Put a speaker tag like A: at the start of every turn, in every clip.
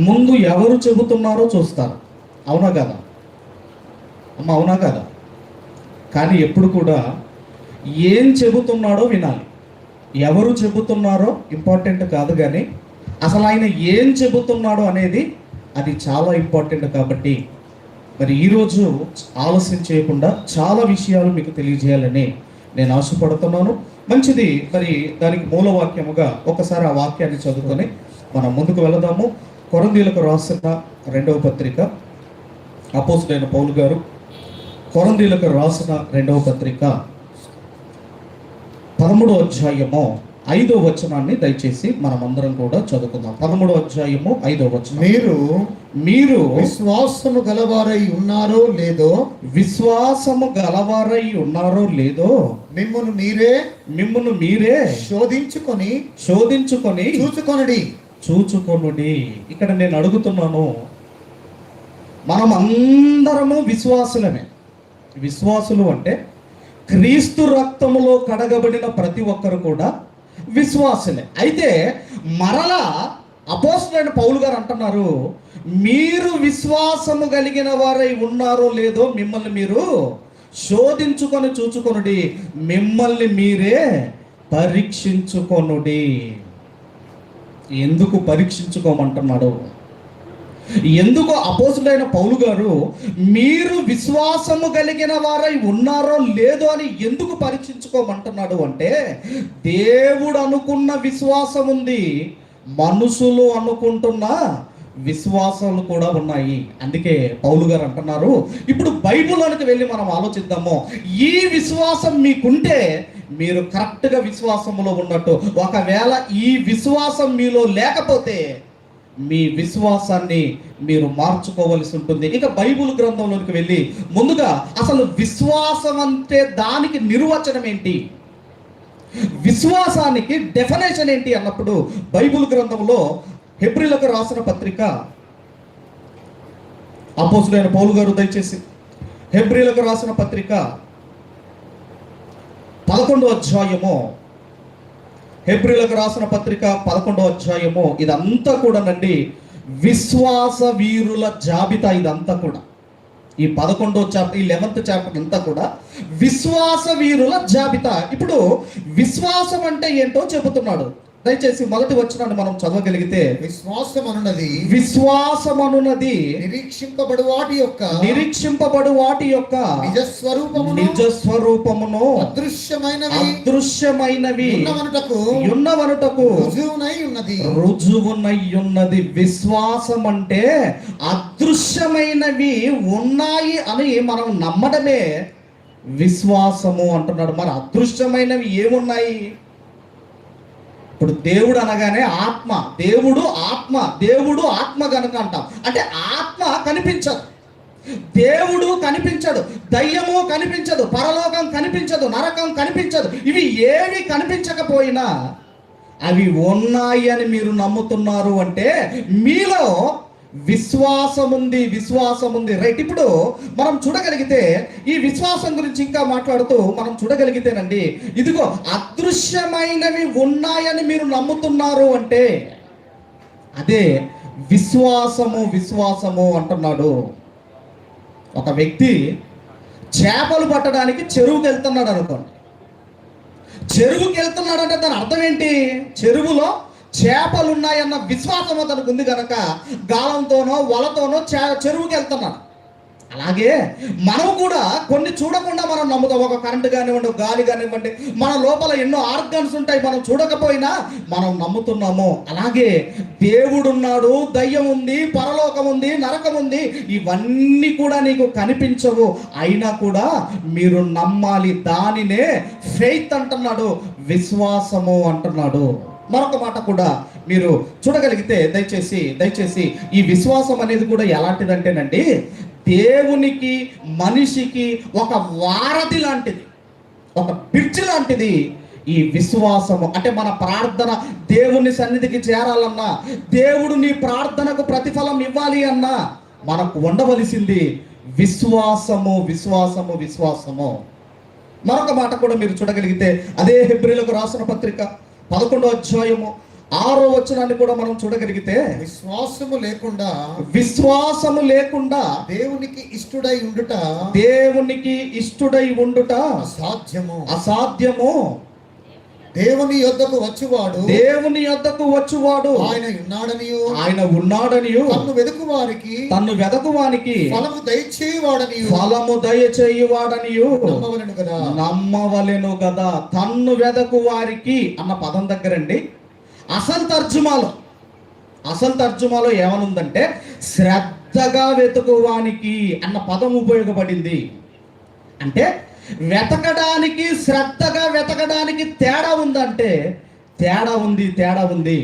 A: ముందు ఎవరు చెబుతున్నారో చూస్తారు. అవునా కదా అమ్మ? అవునా కదా? కానీ ఎప్పుడు కూడా ఏం చెబుతున్నాడో వినాలి. ఎవరు చెబుతున్నారో ఇంపార్టెంట్ కాదు, కానీ అసలు ఆయన ఏం చెబుతున్నాడో అనేది అది చాలా ఇంపార్టెంట్. కాబట్టి మరి ఈరోజు ఆలస్యం చేయకుండా చాలా విషయాలు మీకు తెలియజేయాలని నేను ఆశపడుతున్నాను. మంచిది. మరి దానికి మూలవాక్యముగా ఒకసారి ఆ వాక్యాన్ని చదువుకొని మనం ముందుకు వెళదాము. కొరింథీయులకు రాసిన 2వ పత్రిక, అపోస్తలుడైన పౌలు గారు కొరింథీయులకు రాసిన 2వ పత్రిక 13వ అధ్యాయము 5వ వచనాన్ని దయచేసి మనం అందరం కూడా చదువుకుందాం. 13వ అధ్యాయము 5వ వచనం. మీరు
B: విశ్వాసము గలవారై ఉన్నారో లేదో,
A: విశ్వాసము గలవారై ఉన్నారో లేదో
B: మిమ్మును మీరే శోధించుకొని చూచుకొనుడి.
A: ఇక్కడ నేను అడుగుతున్నాను, మనం అందరము విశ్వాసులమే. విశ్వాసులు అంటే క్రీస్తు రక్తములో కడగబడిన ప్రతి ఒక్కరు కూడా విశ్వాసులే. అయితే మరలా అపోస్తలుడైన పౌలు గారు అంటున్నారు, మీరు విశ్వాసము కలిగిన వారై ఉన్నారో లేదో మిమ్మల్ని మీరు శోధించుకొని చూచుకొనుడి, మిమ్మల్ని మీరే పరీక్షించుకొనుడి. ఎందుకు పరీక్షించుకోమంటున్నాడు? ఎందుకు అపోస్తలుడైన పౌలు గారు మీరు విశ్వాసము కలిగిన వారై ఉన్నారో లేదో అని ఎందుకు పరీక్షించుకోమంటున్నాడు అంటే, దేవుడు అనుకున్న విశ్వాసం ఉంది, మనుషులు అనుకుంటున్న విశ్వాసాలు కూడా ఉన్నాయి. అందుకే పౌలు గారు అంటున్నారు, ఇప్పుడు బైబిల్లోనికి వెళ్ళి మనం ఆలోచిద్దాము. ఈ విశ్వాసం మీకుంటే మీరు కరెక్ట్గా విశ్వాసంలో ఉన్నట్టు. ఒకవేళ ఈ విశ్వాసం మీలో లేకపోతే మీ విశ్వాసాన్ని మీరు మార్చుకోవలసి ఉంటుంది. ఇక బైబిల్ గ్రంథంలోకి వెళ్ళి ముందుగా అసలు విశ్వాసం అంటే దానికి నిర్వచనం ఏంటి, విశ్వాసానికి డెఫినేషన్ ఏంటి అన్నప్పుడు బైబిల్ గ్రంథంలో హెబ్రీయులకు రాసిన పత్రిక, అపోస్తలుడైన పౌలు గారు దయచేసి హెబ్రీయులకు రాసిన పత్రిక 11వ అధ్యాయము, హెబ్రీయులకు రాసిన పత్రిక 11వ అధ్యాయము, ఇదంతా కూడానండి విశ్వాస వీరుల జాబితా. ఇదంతా కూడా ఈ 11వ చాప్టర్, ఈ 11th చాప్టర్ అంతా కూడా విశ్వాస వీరుల జాబితా. ఇప్పుడు విశ్వాసం అంటే ఏంటో చెబుతున్నాడు. దయచేసి మొదటి వచనాన్ని మనం చదవగలిగితే, విశ్వాసమనున్నది
B: నిరీక్షింపబడు
A: వాటి యొక్క నిజ స్వరూపమును అదృశ్యమైనవి ఉన్నవనుటకు రుజువునై ఉన్నది. విశ్వాసం అంటే అదృశ్యమైనవి ఉన్నాయి అని మనం నమ్మడమే విశ్వాసము అంటున్నాడు. మరి అదృశ్యమైనవి ఏమున్నాయి? ఇప్పుడు దేవుడు అనగానే ఆత్మ, దేవుడు ఆత్మ కనుక అంటాం. అంటే ఆత్మ కనిపించదు, దేవుడు కనిపించడు, దయ్యము కనిపించదు, పరలోకం కనిపించదు, నరకం కనిపించదు. ఇవి ఏవి కనిపించకపోయినా అవి ఉన్నాయి అని మీరు నమ్ముతున్నారు అంటే మీలో విశ్వాసం ఉంది. రైట్. ఇప్పుడు మనం చూడగలిగితే ఈ విశ్వాసం గురించి ఇంకా మాట్లాడుతూ మనం చూడగలిగితేనండి, ఇదిగో అదృశ్యమైనవి ఉన్నాయని మీరు నమ్ముతున్నారు అంటే అదే విశ్వాసము అంటున్నాడు. ఒక వ్యక్తి చేపలు పట్టడానికి చెరువుకి వెళ్తున్నాడు అనుకోండి. చెరువుకి వెళ్తున్నాడంటే దాని అర్థం ఏంటి? చెరువులో చేపలు ఉన్నాయన్న విశ్వాసం అతనికి ఉంది కనుక గాలంతోనో వలతోనో చెరువుకి వెళ్తున్నాడు. అలాగే మనం కూడా కొన్ని చూడకుండా మనం నమ్ముతాం. ఒక కరెంటు కానివ్వండి, గాలి కానివ్వండి, మన లోపల ఎన్నో ఆర్గాన్స్ ఉంటాయి, మనం చూడకపోయినా మనం నమ్ముతున్నాము. అలాగే దేవుడున్నాడు, దయ్యం ఉంది, పరలోకం ఉంది, నరకం ఉంది, ఇవన్నీ కూడా నీకు కనిపించవు, అయినా కూడా మీరు నమ్మాలి. దానినే ఫెయిత్ అంటున్నాడు, విశ్వాసము అంటున్నాడు. మరొక మాట కూడా మీరు చూడగలిగితే దయచేసి ఈ విశ్వాసం అనేది కూడా ఎలాంటిదంటేనండి, దేవునికి మనిషికి ఒక వారధి లాంటిది, ఒక బ్రిడ్జ్ లాంటిది ఈ విశ్వాసము. అంటే మన ప్రార్థన దేవుని సన్నిధికి చేరాలన్నా, దేవుడు నీ ప్రార్థనకు ప్రతిఫలం ఇవ్వాలి అన్నా మనకు ఉండవలసింది విశ్వాసము. మరొక మాట కూడా మీరు చూడగలిగితే అదే హెబ్రీయులకు రాసిన పత్రిక 11వ అధ్యాయము 6వ వచనాన్ని కూడా మనం చూడగలిగితే,
B: విశ్వాసము లేకుండా
A: విశ్వాసము లేకుండా
B: దేవునికి ఇష్టుడై ఉండుట
A: దేవునికి ఇష్టుడై ఉండుట
B: అసాధ్యము.
A: అసాధ్యము.
B: దేవుని యొద్దకు వచ్చువాడు
A: దేవుని యొద్దకు వచ్చువాడు
B: ఆయన ఉన్నాడనియు
A: తన్ను వెదకువానికి
B: ఫలము
A: దయచేయువాడనియు
B: నమ్మవలెను
A: కదా. తన్ను వెదకు వారికి అన్న పదం దగ్గరండి అసలు తర్జుమాలో ఏమనుందంటే శ్రద్ధగా వెతుకువానికి అన్న పదం ఉపయోగపడింది. అంటే వెతకడానికి, శ్రద్ధగా వెతకడానికి తేడా ఉందంటే తేడా ఉంది.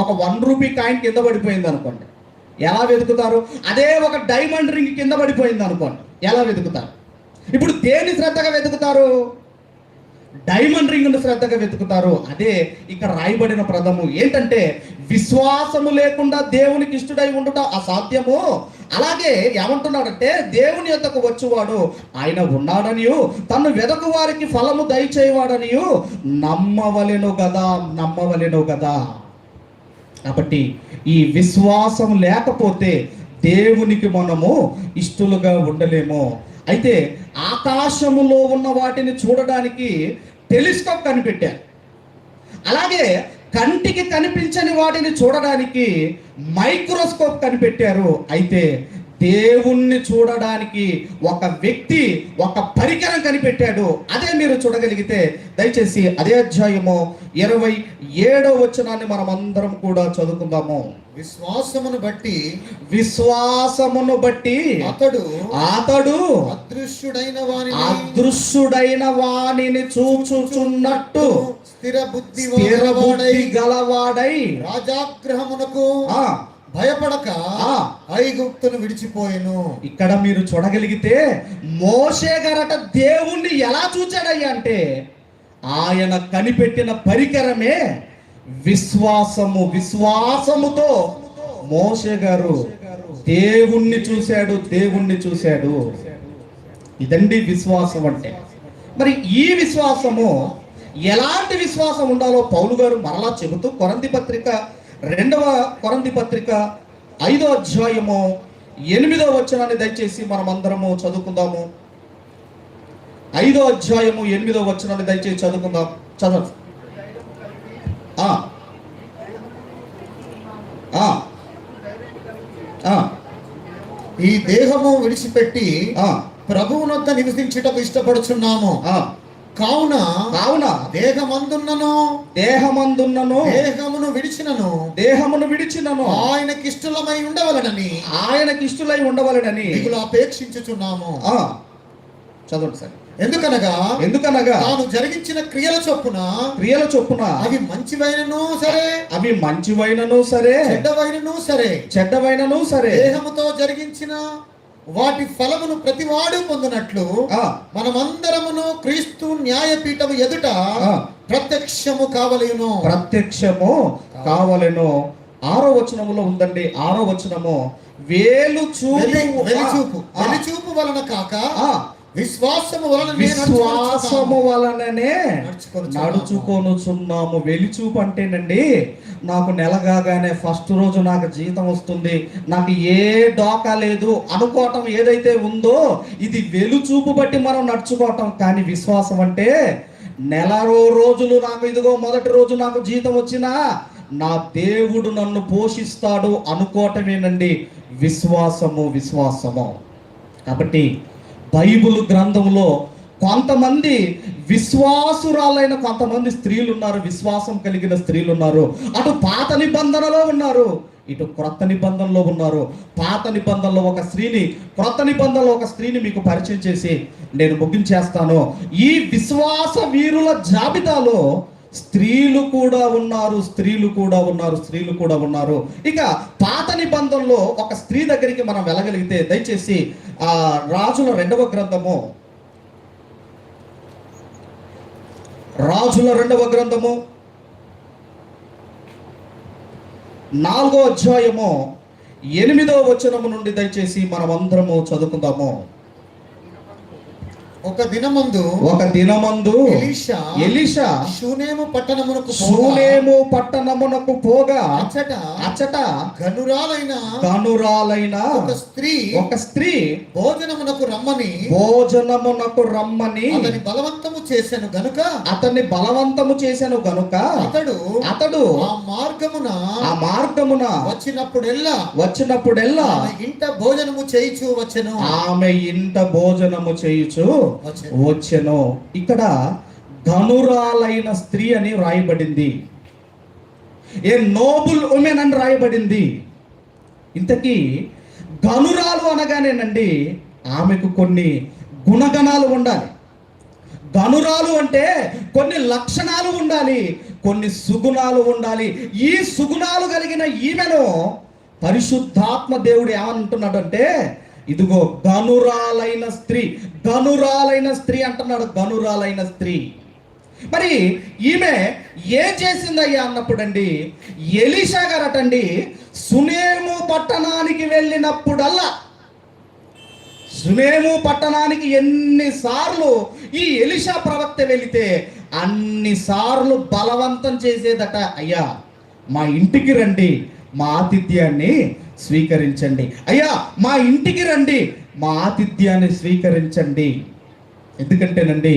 A: ఒక 1 రూపీ కాయిన్ కింద పడిపోయింది అనుకోండి, ఎలా వెతుకుతారు? అదే ఒక డైమండ్ రింగ్ కింద పడిపోయింది అనుకోండి, ఎలా వెతుకుతారు? ఇప్పుడు దేన్ని శ్రద్ధగా వెతుకుతారు? డైమండ్ రింగ్ను శ్రద్ధగా వెతుకుతారు. అదే ఇక్కడ రాయబడిన పదము ఏంటంటే విశ్వాసము లేకుండా దేవునికి ఇష్టుడై ఉండుట అసాధ్యము. అలాగే ఏమంటున్నాడంటే దేవుని యొద్దకు వచ్చువాడు ఆయన ఉన్నాడనియు తను వెదకు వారికి ఫలము దయచేయవాడనియు నమ్మవలెను కదా. కాబట్టి ఈ విశ్వాసం లేకపోతే దేవునికి మనము ఇష్టలుగా ఉండలేము. అయితే ఆకాశములో ఉన్న వాటిని చూడడానికి టెలిస్కోప్ కనిపెట్టారు. అలాగే కంటికి కనిపించని వాటిని చూడడానికి మైక్రోస్కోప్ కనిపెట్టారు. అయితే దేవుణ్ణి చూడడానికి ఒక వ్యక్తి ఒక పరికరం కనిపెట్టాడు. అదే మీరు చూడగలిగితే దయచేసి అదే అధ్యాయము 27వ వచనాన్ని మనం అందరం కూడా చదువుకుందాము.
B: విశ్వాసమును
A: బట్టి అతడు అదృశ్యుడైన వానిని చూచుచున్నట్టు
B: స్థిర బుద్ధి
A: గలవాడై
B: రాజాగ్రహమునకు భయపడక ఐగుప్తును విడిచిపోయెను. ఇక్కడ
A: మీరు చూడగలిగితే మోషే గారట దేవుణ్ణి ఎలా చూచాడయ్యా అంటే ఆయన కనిపెట్టిన పరికరమే విశ్వాసముతో మోషే గారు దేవుణ్ణి చూశాడు. ఇదండి విశ్వాసం అంటే. మరి ఈ విశ్వాసము ఎలాంటి విశ్వాసం ఉండాలో పౌలు గారు మరలా చెబుతూ కొరింథీ పత్రిక 2వ కొరింథీ పత్రిక 5వ అధ్యాయము 8వ వచనాన్ని దయచేసి మనం అందరము చదువుకుందాము. 5వ అధ్యాయము 8వ వచనాన్ని దయచేసి చదువుకుందాం. చదవండి.
B: ఈ దేహము విడిచిపెట్టి ప్రభువునొద్ద నివసించుటకు ఇష్టపడుచున్నాము. కావున దేహమందున్నను దేహమును విడిచినను ఆయనకిష్టులై ఉండవలెనని మిగులు అపేక్షించుచున్నాము.
A: చదవండి సార్.
B: ఎందుకనగా తాను జరిగించిన క్రియల చొప్పున అవి మంచివైనను సరే చెడ్డవైనను సరే దేహముతో జరిగించిన వాటి ఫలమును ప్రతివాడు పొందినట్లు మనమందరమును క్రీస్తు న్యాయపీఠము ఎదుట ప్రత్యక్షము కావలెను.
A: 6వ వచనములో ఉందండి. 6వ వచనము
B: వెలిచూపు వలన కాక విశ్వాసము
A: వలననే నడుచుకొనుచున్నాము. వెలిచూపు అంటేనండి, నాకు నెల కాగానే ఫస్ట్ రోజు నాకు జీతం వస్తుంది, నాకు ఏ డోకా లేదు అనుకోవటం ఏదైతే ఉందో ఇది వెలుచూపు బట్టి మనం నడుచుకోవటం. కానీ విశ్వాసం అంటే నెల రోజులు నాకు ఇదిగో మొదటి రోజు నాకు జీతం వచ్చినా నా దేవుడు నన్ను పోషిస్తాడు అనుకోవటమేనండి విశ్వాసము. కాబట్టి బైబిల్ గ్రంథంలో కొంతమంది విశ్వాసురాలైన కొంతమంది స్త్రీలు ఉన్నారు, విశ్వాసం కలిగిన స్త్రీలు ఉన్నారు. అటు పాత నిబంధనలో ఉన్నారు, ఇటు క్రొత్త నిబంధనలో ఉన్నారు. పాత నిబంధనలో ఒక స్త్రీని, క్రొత్త నిబంధనలో ఒక స్త్రీని మీకు పరిచయం చేసి నేను ముగించేస్తాను. ఈ విశ్వాస వీరుల జాబితాలో స్త్రీలు కూడా ఉన్నారు. ఇక పాత నిబంధనలో ఒక స్త్రీ దగ్గరికి మనం వెళ్ళగలిగితే దయచేసి రాజుల 2వ గ్రంథము 4వ అధ్యాయము 8వ వచనము నుండి దయచేసి మనం అందరము చదువుకుందాము.
B: ఒక దినమందు ఎలీషా షూనేము
A: పట్టణమునకు పోగా అచ్చట గనురాలైన ఒక స్త్రీ
B: భోజనమునకు రమ్మని అతన్ని బలవంతము చేసెను గనుక అతడు ఆ మార్గమున వచ్చినప్పుడెల్లా ఆమె ఇంట భోజనము చేయుచు వచ్చెను. ఇక్కడ ధనురాలైన స్త్రీ అని రాయబడింది, ఏ నోబుల్ ఉమెన్ అని రాయబడింది. ఇంతకీ ధనురాలు అనగానేనండి ఆమెకు కొన్ని గుణగణాలు ఉండాలి. ధనురాలు అంటే కొన్ని లక్షణాలు ఉండాలి, కొన్ని సుగుణాలు ఉండాలి. ఈ సుగుణాలు కలిగిన ఈమెను పరిశుద్ధాత్మ దేవుడు ఏమంటున్నాడు అంటే, ఇదిగో గనురాలైన స్త్రీ అంటున్నాడు. గనురాలైన స్త్రీ. మరి ఈమె ఏం చేసిందయ్యా అన్నప్పుడండి, ఎలీషా గారటండి సునేము పట్టణానికి వెళ్ళినప్పుడల్లా, సునేము పట్టణానికి ఎన్నిసార్లు ఈ ఎలీషా ప్రవక్త వెళితే అన్నిసార్లు బలవంతం చేసేదట. అయ్యా మా ఇంటికి రండి, మా ఆతిథ్యాన్ని స్వీకరించండి. అయ్యా మా ఇంటికి రండి, మా ఆతిథ్యాన్ని స్వీకరించండి. ఎందుకంటేనండి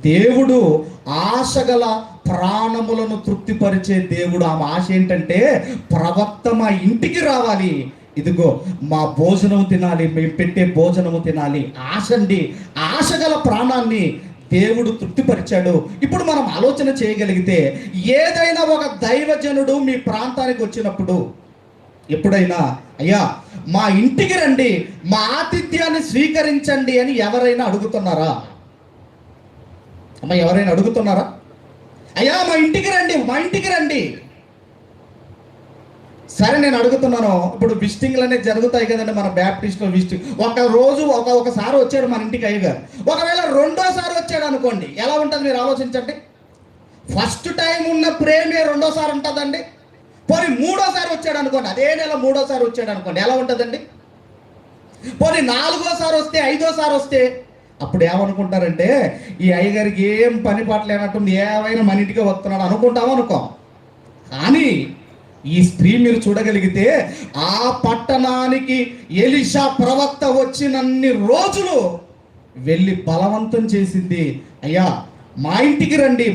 B: దేవుడు ఆశగల ప్రాణములను తృప్తిపరిచే దేవుడు. ఆమె ఆశ ఏంటంటే ప్రవక్త మా ఇంటికి రావాలి, ఇదిగో మా భోజనం తినాలి, మేము పెట్టే భోజనము తినాలి. ఆశండి, ఆశగల ప్రాణాన్ని దేవుడు తృప్తిపరిచాడు. ఇప్పుడు మనం ఆలోచన చేయగలిగితే, ఏదైనా ఒక దైవజనుడు మీ ప్రాంతానికి వచ్చినప్పుడు ఎప్పుడైనా అయ్యా మా ఇంటికి రండి, మా ఆతిథ్యాన్ని స్వీకరించండి అని ఎవరైనా అడుగుతున్నారా? అమ్మ ఎవరైనా అడుగుతున్నారా? అయ్యా మా ఇంటికి రండి. సరే నేను అడుగుతున్నాను, ఇప్పుడు విజిటింగ్లు అనేది జరుగుతాయి కదండి మన బ్యాప్టిస్ట్లో. విజిటింగ్ ఒకసారి వచ్చాడు మన ఇంటికి అయ్యగారు, ఒకవేళ రెండోసారి వచ్చాడు అనుకోండి, ఎలా ఉంటుంది మీరు ఆలోచించండి. ఫస్ట్ టైం ఉన్న ప్రేమే రెండోసారి ఉంటుందండి. పోనీ మూడోసారి వచ్చాడు అనుకోండి, అదే నెల మూడోసారి వచ్చాడు అనుకోండి, ఎలా ఉంటుందండి? పోనీ నాలుగోసారి వస్తే, ఐదోసారి వస్తే అప్పుడు ఏమనుకుంటారంటే, ఈ అయ్యగారికి ఏం పని పాటలేనట్టుంది, ఏమైనా మన ఇంటికి వస్తున్నాడు అనుకుంటామనుకో. కానీ ఈ స్త్రీ మీరు చూడగలిగితే, ఆ పట్టణానికి ఎలీషా ప్రవక్త వచ్చినన్ని రోజులు వెళ్ళి బలవంతం చేసింది. అయ్యా మా ఇంటికి రండి,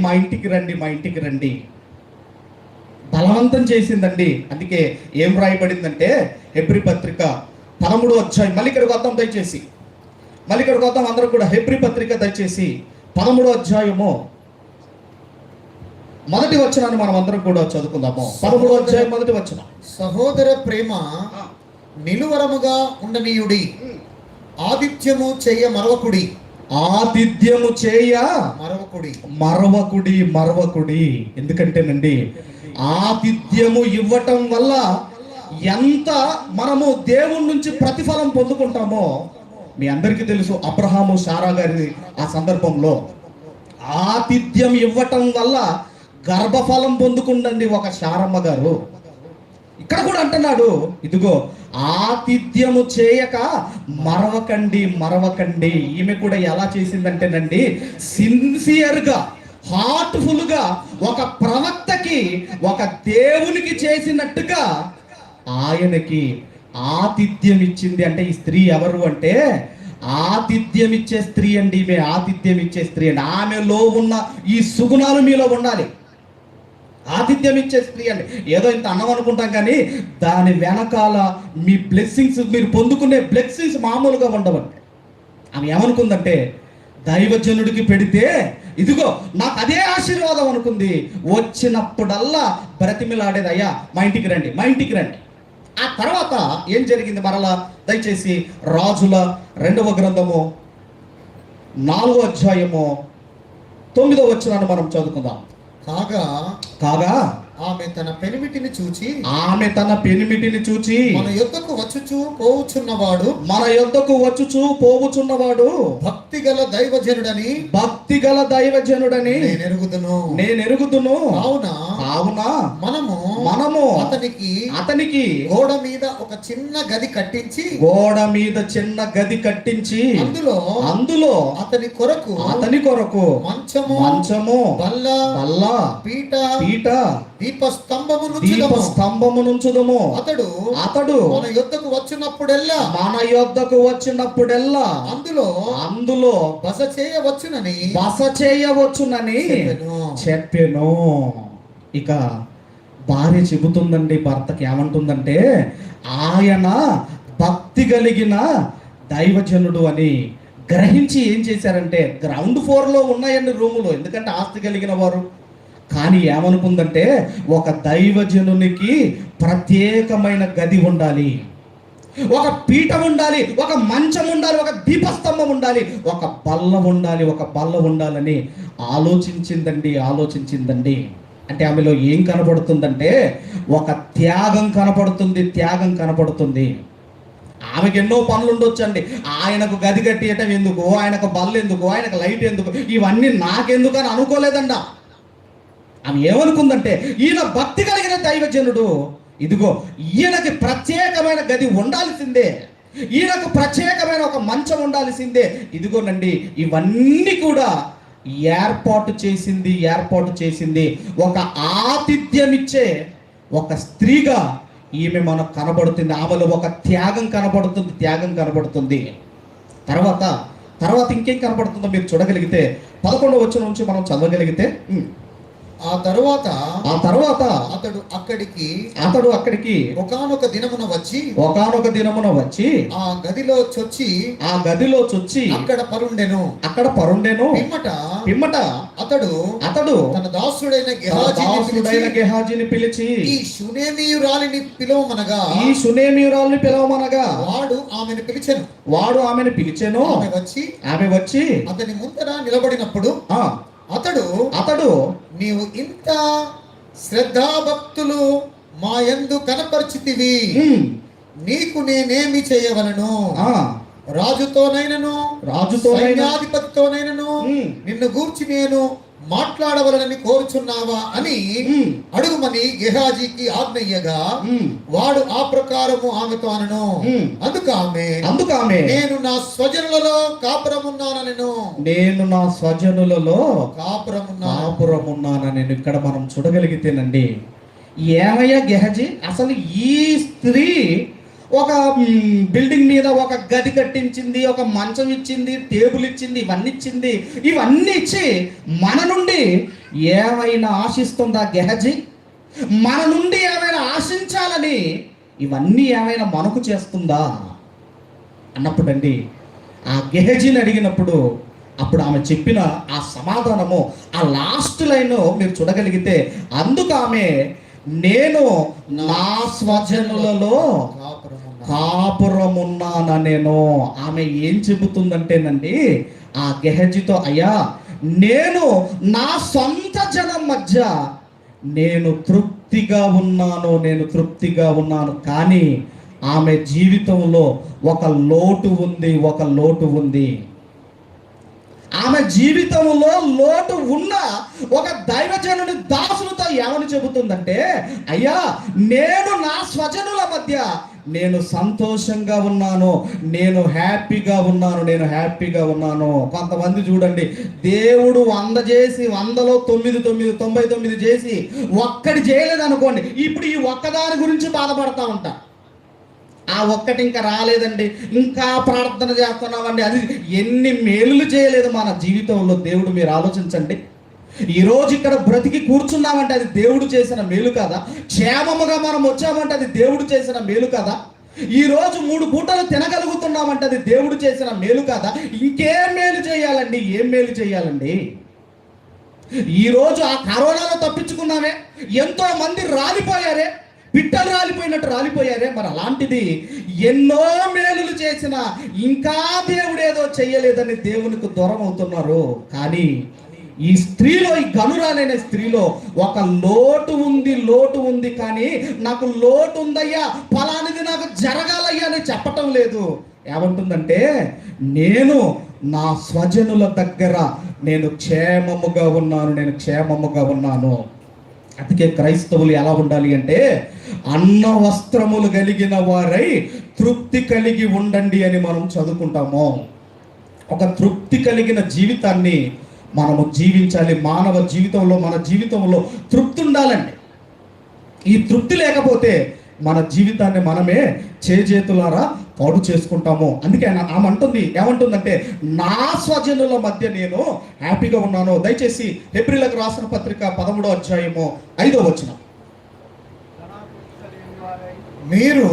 B: బలవంతం చేసిందండి. అందుకే ఏం రాయబడిందంటే, హెబ్రీ పత్రిక 13వ అధ్యాయం, మళ్ళీ ఇక్కడికి వద్దాం అందరూ కూడా. హెబ్రీ పత్రిక దయచేసి 13వ అధ్యాయము మొదటి వచనాన్ని మనం అందరం కూడా చదువుకుందాము. 13వ అధ్యాయం మొదటి వచనం. సహోదర ప్రేమ నిలువరముగా ఉండనీయుడి, ఆతిథ్యము చేయ మరవకుడి.
A: ఎందుకంటేనండి ఆతిథ్యము ఇవ్వటం వల్ల ఎంత మనము దేవుడి నుంచి ప్రతిఫలం పొందుకుంటామో మీ అందరికీ తెలుసు. అబ్రహాము శారా గారి ఆ సందర్భంలో ఆతిథ్యం ఇవ్వటం వల్ల గర్భఫలం పొందుకుందండి ఒక శారమ్మ గారు. ఇక్కడ కూడా అంటున్నాడు, ఇదిగో ఆతిథ్యము చేయక మరవకండి. ఈమె కూడా ఎలా చేసిందంటేనండి, సిన్సియర్గా, హార్ట్ఫుల్గా ఒక ప్రవక్తకి, ఒక దేవునికి చేసినట్టుగా ఆయనకి ఆతిథ్యం ఇచ్చింది. అంటే ఈ స్త్రీ ఎవరు అంటే, ఆతిథ్యం ఇచ్చే స్త్రీ అండి. ఈమె ఆతిథ్యం ఇచ్చే స్త్రీ అండి. ఆమెలో ఉన్న ఈ సుగుణాలు మీలో ఉండాలి. ఆతిథ్యం ఇచ్చే స్త్రీ అండి. ఏదో ఇంత అన్నం అనుకుంటాం కానీ దాని వెనకాల మీ బ్లెస్సింగ్స్, మీరు పొందుకునే బ్లెస్సింగ్స్ మామూలుగా ఉండవండి. ఆమె ఏమనుకుందంటే, దైవజనుడికి పెడితే ఇదిగో నాకు అదే ఆశీర్వాదం అనుకుంది. వచ్చినప్పుడల్లా బ్రతిమిలాడేది, అయ్యా మా ఇంటికి రండి. ఆ తర్వాత ఏం జరిగింది మరలా దయచేసి రాజుల 2వ గ్రంథము 4వ అధ్యాయము 9వ వచనాన్ని మనం చదువుకుందాం.
B: కాగా
C: ఆమె తన పెనిమిటిని చూచి
A: ఆమె తన పెనిమిటిని చూచి
C: మన యొద్దకు వచ్చుచు పోవుచున్నవాడు
A: మన యొద్దకు వచ్చుచు పోవుచున్నవాడు
C: భక్తి గల దైవజనుడని
A: భక్తి గల దైవజనుడని
C: నేను ఎరుగుదును.
A: కావున మనము అతనికి
C: గోడ మీద ఒక చిన్న గది కట్టించి
A: అందులో
C: అతని
A: కొరకు మంచము బల్ల పీట దీపస్తంభము నుంచుదము. అతడు మన యొద్దకు వచ్చినప్పుడెల్లా అందులో
C: బస
A: చేయవచ్చునని చెప్పెను. ఇక భార్య చెబుతుందండి భర్తకి, ఏమంటుందంటే ఆయన భక్తి కలిగిన దైవజనుడు అని గ్రహించి ఏం చేశారంటే గ్రౌండ్ ఫ్లోర్లో ఉన్నాయండి రూములో, ఎందుకంటే ఆస్తి కలిగిన వారు. కానీ ఏమనుకుందంటే ఒక దైవజనునికి ప్రత్యేకమైన గది ఉండాలి, ఒక పీఠ ఉండాలి, ఒక మంచం ఉండాలి, ఒక దీపస్తంభం ఉండాలి, ఒక బల్ల ఉండాలని ఆలోచించిందండి. అంటే ఆమెలో ఏం కనపడుతుందంటే ఒక త్యాగం కనపడుతుంది. ఆమెకి ఎన్నో పనులు ఉండొచ్చండి. ఆయనకు గది కట్టియటం ఎందుకు, ఆయనకు బల్ల ఎందుకు, ఆయనకు లైట్ ఎందుకు, ఇవన్నీ నాకెందుకు అని అనుకోలేదండ. ఆమె ఏమనుకుందంటే ఈయన భక్తి కలిగిన దైవజనుడు, ఇదిగో ఈయనకి ప్రత్యేకమైన గది ఉండాల్సిందే, ఈయనకు ప్రత్యేకమైన ఒక మంచం ఉండాల్సిందే. ఇదిగోనండి ఇవన్నీ కూడా ఏర్పాటు చేసింది ఒక ఆతిథ్యమిచ్చే ఒక స్త్రీగా ఈమె మనకు కనబడుతుంది. ఆమెలో ఒక త్యాగం కనబడుతుంది. తర్వాత ఇంకేం కనబడుతుందో మీరు చూడగలిగితే 11వ వచనం నుంచి మనం చదవగలిగితే,
C: ఆ తరువాత
A: అతడు అక్కడికి
C: ఒకానొక దినమున వచ్చి ఆ గదిలో చొచ్చి అక్కడ పరుండెను. పిమ్మట అతడు తన దాసుడైన
A: గెహాజీని పిలిచి
C: ఈ షునేమీయురాలిని పిలవమనగా వాడు ఆమెను పిలిచెను. ఆమె వచ్చి అతని ముందర నిలబడినప్పుడు అతడు నీవు ఇంత శ్రద్ధాభక్తులు మా యందు కనపరిచితివి, నీకు నేనేమి చేయవలను? రాజుతోనైనను సైన్యాధిపతితోనైనను నిన్ను గూర్చి నేను మాట్లాడవలనని కోరుచున్నావా అని అడుగుమని గెహాజీకి ఆజ్ఞయ్యగా వాడు ఆ ప్రకారము ఆమెతో అనను. అందుకు ఆమె నేను నా స్వజనులలో కాపురమున్నానని ఇక్కడ మనం చూడగలిగితేనండి, ఏమయ్యా గెహజీ, అసలు ఈ స్త్రీ ఒక బిల్డింగ్ మీద ఒక గది కట్టించింది, ఒక మంచం ఇచ్చింది, టేబుల్ ఇచ్చింది, ఇవన్నీ ఇచ్చి మన నుండి ఏమైనా ఆశిస్తుందా గెహజీ? మన నుండి ఏమైనా ఆశించాలని ఇవన్నీ ఏమైనా మనకు చేస్తుందా అన్నప్పుడండి ఆ గెహజీని అడిగినప్పుడు అప్పుడు ఆమె చెప్పిన ఆ సమాధానము, ఆ లాస్ట్ లైన్ మీరు చూడగలిగితే, అందుకు ఆమె నేను నా స్వజనులలో కాపురమున్నాను. ఆమె ఏం చెబుతుందంటేనండి ఆ గెహజీతో, అయ్యా నేను నా సొంత జనం మధ్య నేను తృప్తిగా ఉన్నాను, కానీ ఆమె జీవితంలో ఒక లోటు ఉంది. ఆమె జీవితంలో లోటు ఉన్న ఒక దైవజనుని దాసులతో ఏమని చెబుతుందంటే, అయ్యా నేను నా స్వజనుల మధ్య నేను సంతోషంగా ఉన్నాను, నేను హ్యాపీగా ఉన్నాను. కొంతమంది చూడండి, దేవుడు 100 చేసి 100లో 99 చేసి ఒక్కటి చేయలేదు అనుకోండి, ఇప్పుడు ఈ ఒక్కదాని గురించి బాధపడతా ఉంటా. ఆ ఒక్కటి ఇంకా రాలేదండి, ఇంకా ప్రార్థన చేస్తున్నామండి, అది ఎన్ని మేలులు చేయలేదు మన జీవితంలో దేవుడు. మీరు ఆలోచించండి, ఈరోజు ఇక్కడ బ్రతికి కూర్చున్నామంటే అది దేవుడు చేసిన మేలు కదా? క్షేమముగా మనం వచ్చామంటే అది దేవుడు చేసిన మేలు కదా? ఈరోజు 3 పూటలు తినగలుగుతున్నామంటే అది దేవుడు చేసిన మేలు కదా? ఇంకేం మేలు చేయాలండి? ఈరోజు ఆ కరోనాలో తప్పించుకున్నామే, ఎంతో మంది రాలిపోయారే, పిట్టలు రాలిపోయారే. మరి అలాంటిది ఎన్నో మేలులు చేసినా ఇంకా దేవుడు ఏదో చెయ్యలేదని దేవునికి దూరం అవుతున్నారు. కానీ
A: ఈ స్త్రీలో, ఈ గనురాలైన స్త్రీలో ఒక లోటు ఉంది కానీ నాకు లోటు ఉందయ్యా, ఫలానిది నాకు జరగాలయ్యా అని చెప్పటం లేదు. ఏమంటుందంటే, నేను నా స్వజనుల దగ్గర నేను క్షేమముగా ఉన్నాను. అందుకే క్రైస్తవులు ఎలా ఉండాలి అంటే, అన్న వస్త్రములు కలిగిన వారై తృప్తి కలిగి ఉండండి అని మనం చదువుకుంటాము. ఒక తృప్తి కలిగిన జీవితాన్ని మనము జీవించాలి. మానవ జీవితంలో, మన జీవితంలో తృప్తి ఉండాలండి. ఈ తృప్తి లేకపోతే మన జీవితాన్ని మనమే చేజేతులారా పాడు చేసుకుంటాము. అందుకే ఆమె అంటుంది, ఏమంటుందంటే, నా స్వజనుల మధ్య నేను హ్యాపీగా ఉన్నాను. దయచేసి హెబ్రీయులకు రాసిన పత్రిక 13వ అధ్యాయము 5వ వచనం.
D: మీరు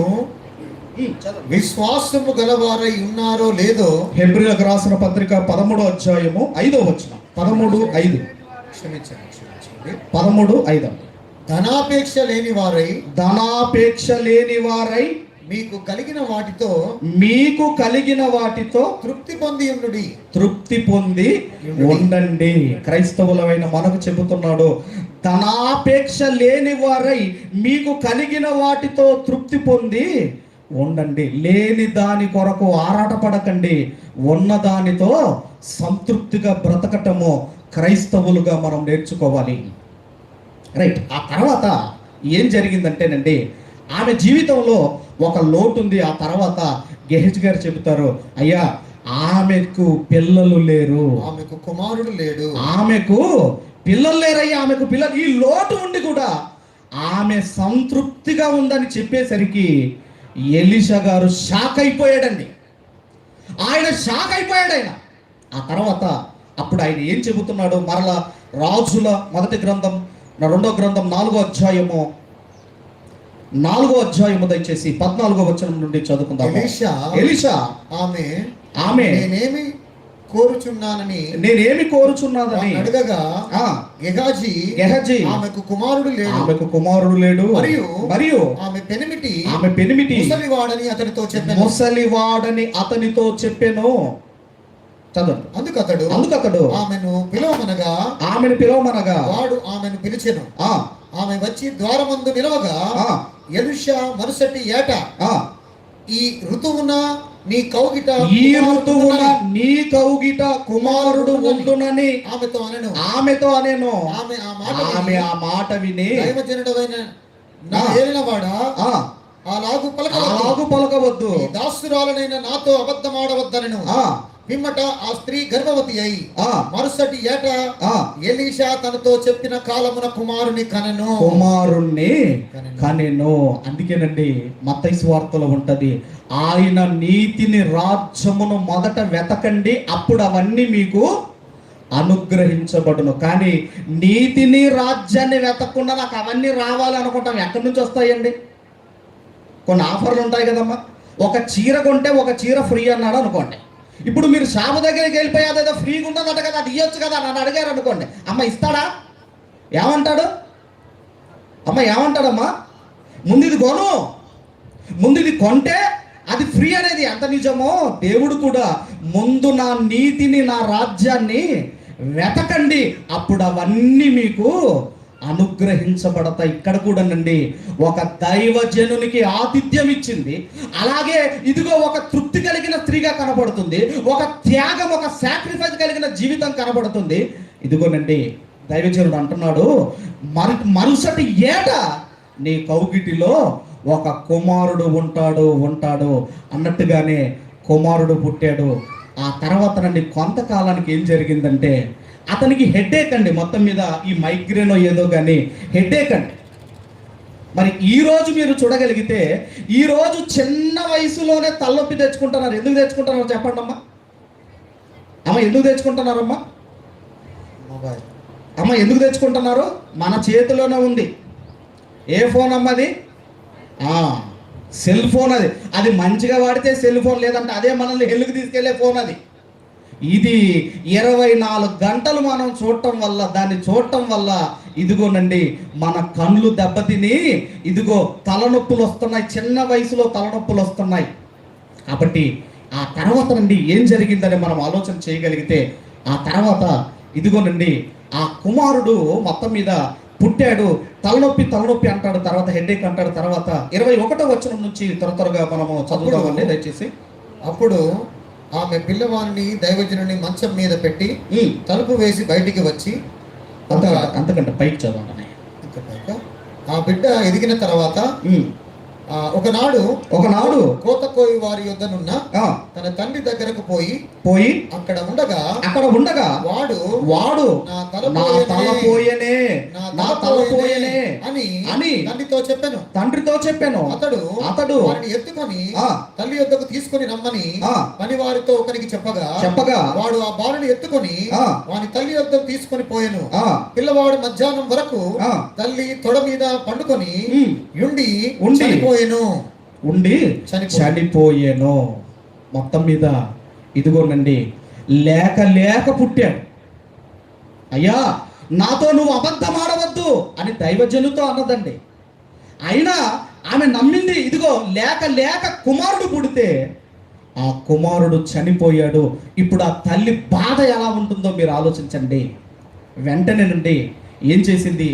D: విశ్వాసము గలవారై ఉన్నారో లేదో.
A: హెబ్రీయులకు రాసిన పత్రిక 13వ అధ్యాయము 5వ వచనం. 13:5.
D: క్షమించండి
A: 13:5.
D: ధనాపేక్ష లేని వారై మీకు కలిగిన వాటితో తృప్తి పొంది ఉండండి. క్రైస్తవులమైన మనకు చెబుతున్నాడు, ధనాపేక్ష లేని వారై మీకు కలిగిన వాటితో తృప్తి పొంది ఉండండి. లేని దాని కొరకు ఆరాటపడకండి. ఉన్న దానితో సంతృప్తిగా బ్రతకటము క్రైస్తవులుగా మనం నేర్చుకోవాలి. రైట్. ఆ తర్వాత ఏం జరిగిందంటేనండి, ఆమె జీవితంలో ఒక లోటు ఉంది. ఆ తర్వాత గెహజ్ గారు చెబుతారు, అయ్యా ఆమెకు పిల్లలు లేరు, ఆమెకు కుమారుడు లేడు,
A: ఆమెకు పిల్లలు లేరయ్యా, ఆమెకు పిల్లలు. ఈ లోటు ఉండి కూడా ఆమె సంతృప్తిగా ఉందని చెప్పేసరికి ఎలీషా గారు షాక్ అయిపోయాడండి. ఆయన షాక్ అయిపోయాడు. ఆ తర్వాత అప్పుడు ఆయన ఏం చెబుతున్నాడు, మరలా రాజుల మొదటి గ్రంథం 2వ గ్రంథం 4వ అధ్యాయము దయచేసి 14వ వచనం నుండి చదువుకుందాం. ఎలీషా ఆమె
D: నేనేమి కోరుచున్నానని
A: అడగగా
D: గెహజీ ఆమెకు
A: కుమారుడు లేడు మరియు
D: ఆమె పెనిమిటి ముసలివాడని
A: అతనితో చెప్పెను. అందుకతడు
D: ఆమెను పిలవమనగా వాడు ఆమెను పిలిచెను. ఆమె వచ్చి ద్వారమందు నిలవగా ఎలీషా మరుసటి ఏట ఈ ఋతువున నీ కౌగిట
A: కుమారుడు ఉండునని ఆమెతో అనెను.
D: ఆమె
A: ఆ మాట విని,
D: దైవజనుడైన నా ఏలినవాడా, అలాగు
A: పలకవద్దు,
D: దాసురాలనైన నాతో అబద్ధమాడవద్దనెను. పిమ్మట ఆ స్త్రీ గర్భవతి అయి మరుసటి ఏట ఎలీషా తనతో చెప్పిన కాలమున కుమారుణ్ణి
A: కనెను. అందుకేనండి మత్తయి సువార్తలో ఉంటది, ఆయన నీతిని రాజ్యమును మొదట వెతకండి, అప్పుడు అవన్నీ మీకు అనుగ్రహించబడును. కానీ నీతిని రాజ్యాన్ని వెతకకుండా నాకు అవన్నీ రావాలి అనుకుంటాం. ఎక్కడి నుంచి వస్తాయండి? కొన్ని ఆఫర్లు ఉంటాయి కదమ్మా. ఒక చీర కొంటే ఒక చీర ఫ్రీ అన్నాడు అనుకోండి. ఇప్పుడు మీరు షాపు దగ్గరికి వెళ్ళిపోయి అదేదో ఫ్రీగా ఉన్నదట కదా, అది ఇవ్వచ్చు కదా నన్ను అడిగారు అనుకోండి, అమ్మ ఇస్తాడా? ఏమంటాడమ్మా? ముందు ఇది కొంటే అది ఫ్రీ అనేది ఎంత నిజమో, దేవుడు కూడా ముందు నా నీతిని, నా రాజ్యాన్ని వెతకండి, అప్పుడు అవన్నీ మీకు అనుగ్రహించబడతాయి. ఇక్కడ కూడా నండి ఒక దైవజనునికి ఆతిథ్యం ఇచ్చింది. అలాగే ఇదిగో ఒక తృప్తి కలిగిన స్త్రీగా కనబడుతుంది, ఒక త్యాగం, ఒక సాక్రిఫైస్ కలిగిన జీవితం కనబడుతుంది. ఇదిగోనండి దైవజనుడు అంటున్నాడు, మరుసటి ఏట నీ కౌగిటిలో ఒక కుమారుడు ఉంటాడు అన్నట్టుగానే కుమారుడు పుట్టాడు. ఆ తర్వాత నండి కొంతకాలానికి ఏం జరిగిందంటే, అతనికి హెడేక్ అండి. మొత్తం మీద ఈ మైగ్రేన్ ఏదో కానీ హెడేక్ అండి. మరి ఈరోజు మీరు చూడగలిగితే, ఈరోజు చిన్న వయసులోనే తలనొప్పి తెచ్చుకుంటున్నారు. ఎందుకు తెచ్చుకుంటున్నారు చెప్పండి అమ్మా? ఎందుకు తెచ్చుకుంటున్నారమ్మా? ఎందుకు తెచ్చుకుంటున్నారు? మన చేతిలోనే ఉంది. ఏ ఫోన్ అమ్మది? Cell phone. అది మంచిగా వాడితే సెల్ ఫోన్, లేదంటే అదే మనల్ని హెల్లుకి తీసుకెళ్లే ఫోన్. అది ఇది 24 గంటలు మనం దాన్ని చూడటం వల్ల ఇదిగోనండి మన కళ్ళు దెబ్బతిని ఇదిగో తలనొప్పులు వస్తున్నాయి. చిన్న వయసులో తలనొప్పులు వస్తున్నాయి. కాబట్టి ఆ తర్వాత నుండి ఏం జరిగిందని మనం ఆలోచన చేయగలిగితే, ఆ తర్వాత ఇదిగోనండి ఆ కుమారుడు మొత్తం మీద పుట్టాడు, తలనొప్పి అంటాడు, తర్వాత హెడేక్ అంటాడు. తర్వాత 21వ వచనం నుంచి త్వరగా మనము చదువుదామండి దయచేసి.
D: అప్పుడు ఆమె పిల్లవాడిని దైవజనుని మంచం మీద పెట్టి తలుపు వేసి బయటికి వచ్చి,
A: అంతకంటే పైకి చదవండి.
D: ఆ బిడ్డ ఎదిగిన తర్వాత ఒకనాడు కోత కోయి వారి యొద్దనున్న తన తండ్రి దగ్గరకు పోయి అక్కడ ఉండగా వాడు నా తల పోయనే అని తండ్రితో చెప్పాను. అతడు వారిని ఎత్తుకొని తల్లి యొద్దకు తీసుకొని రమ్మని పని వారితో ఒకరికి చెప్పగా వాడు ఆ బాలుని ఎత్తుకొని వాని తల్లి యొద్దకు తీసుకొని పోయాను. పిల్లవాడు మధ్యాహ్నం వరకు తల్లి తొడ మీద పండుకొని
A: చనిపోయాను. మొత్తం మీద ఇదిగోనండి లేక పుట్టాడు. అయ్యా నాతో నువ్వు అబద్ధమాడవద్దు అని దైవజనుతో అన్నదండి. అయినా ఆమె నమ్మింది. ఇదిగో లేక కుమారుడు పుడితే ఆ కుమారుడు చనిపోయాడు. ఇప్పుడు ఆ తల్లి బాధ ఎలా ఉంటుందో మీరు ఆలోచించండి. వెంటనే నుండి ఏం చేసింది?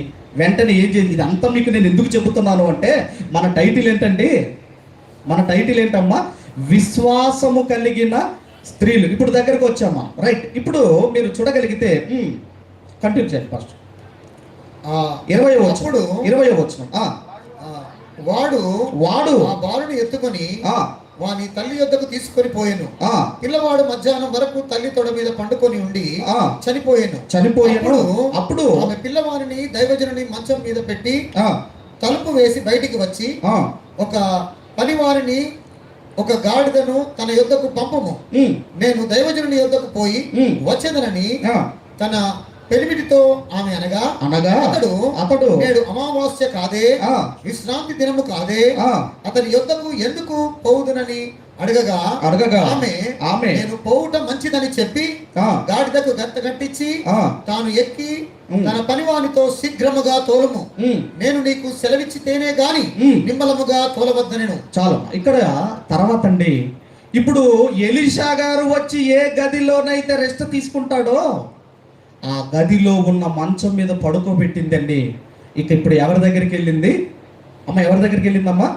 A: ఇదంతా మీకు నేను ఎందుకు చెబుతున్నాను అంటే మన టైటిల్ ఏంటమ్మా? విశ్వాసము కలిగిన స్త్రీలు. ఇప్పుడు దగ్గరకు వచ్చామా? రైట్. ఇప్పుడు మీరు చూడగలిగితే కంటిన్యూ చేయండి ఫస్ట్. 20వ వచనం.
D: వాడు ఆ బాలుని ఎత్తుకొని వాని తల్లి యొద్దకు తీసుకొని పోయాను. పిల్లవాడు మధ్యాహ్నం వరకు తల్లి తొడ మీద పండుకొని ఉండి చనిపోయాను. అప్పుడు ఆమె పిల్లవాడిని దైవజనుని మంచం మీద పెట్టి తలుపు వేసి బయటికి వచ్చి ఒక పనివారిని ఒక గాడిదను తన యొద్దకు పంపము, నేను దైవజనుని యొద్దకు పోయి వచ్చేదనని తన పెనిమిటితో ఆమె అనగా అతడు నేడు అమావాస్య కాదే, విశ్రాంతి దినము కాదే, అతని యొద్దకు ఎందుకు పోవుదునని అడగగా ఆమె నేను పోవుట మంచిదని చెప్పి గాడిదకు గంత కట్టించి తాను ఎక్కి తన పనివానితో శీఘ్రముగా తోలుము, నేను నీకు సెలవిచ్చితేనే గాని నిమ్మలముగా తోలవద్దనెను.
A: చాలు. ఇక్కడ తర్వాత అండి, ఇప్పుడు ఎలీషా గారు వచ్చి ఏ గదిలోనైతే రెస్ట్ తీసుకుంటాడో ఆ గదిలో ఉన్న మంచం మీద పడుకోబెట్టిందండి. ఇక ఇప్పుడు ఎవరి దగ్గరికి వెళ్ళింది అమ్మ? ఎవరి దగ్గరికి వెళ్ళిందమ్మా?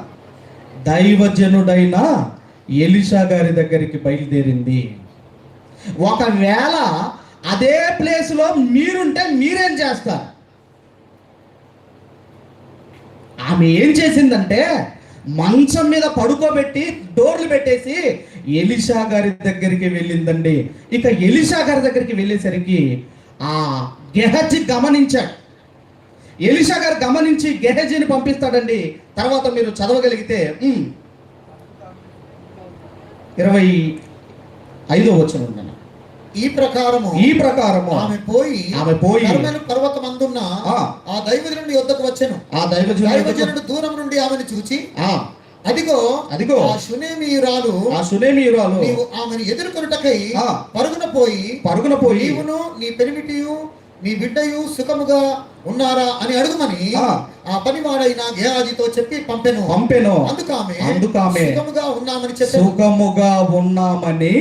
A: దైవజనుడైన ఎలీషా గారి దగ్గరికి బయలుదేరింది. ఒకవేళ అదే ప్లేస్లో మీరుంటే మీరేం చేస్తారు? ఆమె ఏం చేసిందంటే మంచం మీద పడుకోబెట్టి డోర్లు పెట్టేసి ఎలీషా గారి దగ్గరికి వెళ్ళిందండి. ఇక ఎలీషా గారి దగ్గరికి వెళ్ళేసరికి ఆ గెహజీ గమనించాడు. ఎలీషా గారు గమనించి గెహజీని పంపిస్తాడండి. తర్వాత మీరు చదవగలిగితే 25వ వచనం.
D: ఈ ప్రకారము ఆమె పోయి పర్వతమందున్న ఆ దైవజనుడి యొద్దకు వచ్చెను.
A: ఆ దైవజనుడు
D: దూరం నుండి ఆమెను చూచి అదిగో ఆ షునేమీయురాలు నీవు ఆమెను ఎదుర్కొనుటకై పరుగున పోయి నీవును నీ పెనిమిటియు నీ బిడ్డయు సుఖముగా ఉన్నారా అని అడుగుమని ఆ పనివాడైన గేహాజీతో చెప్పి పంపెను.
A: అందుకామె సుఖముగా ఉన్నామని.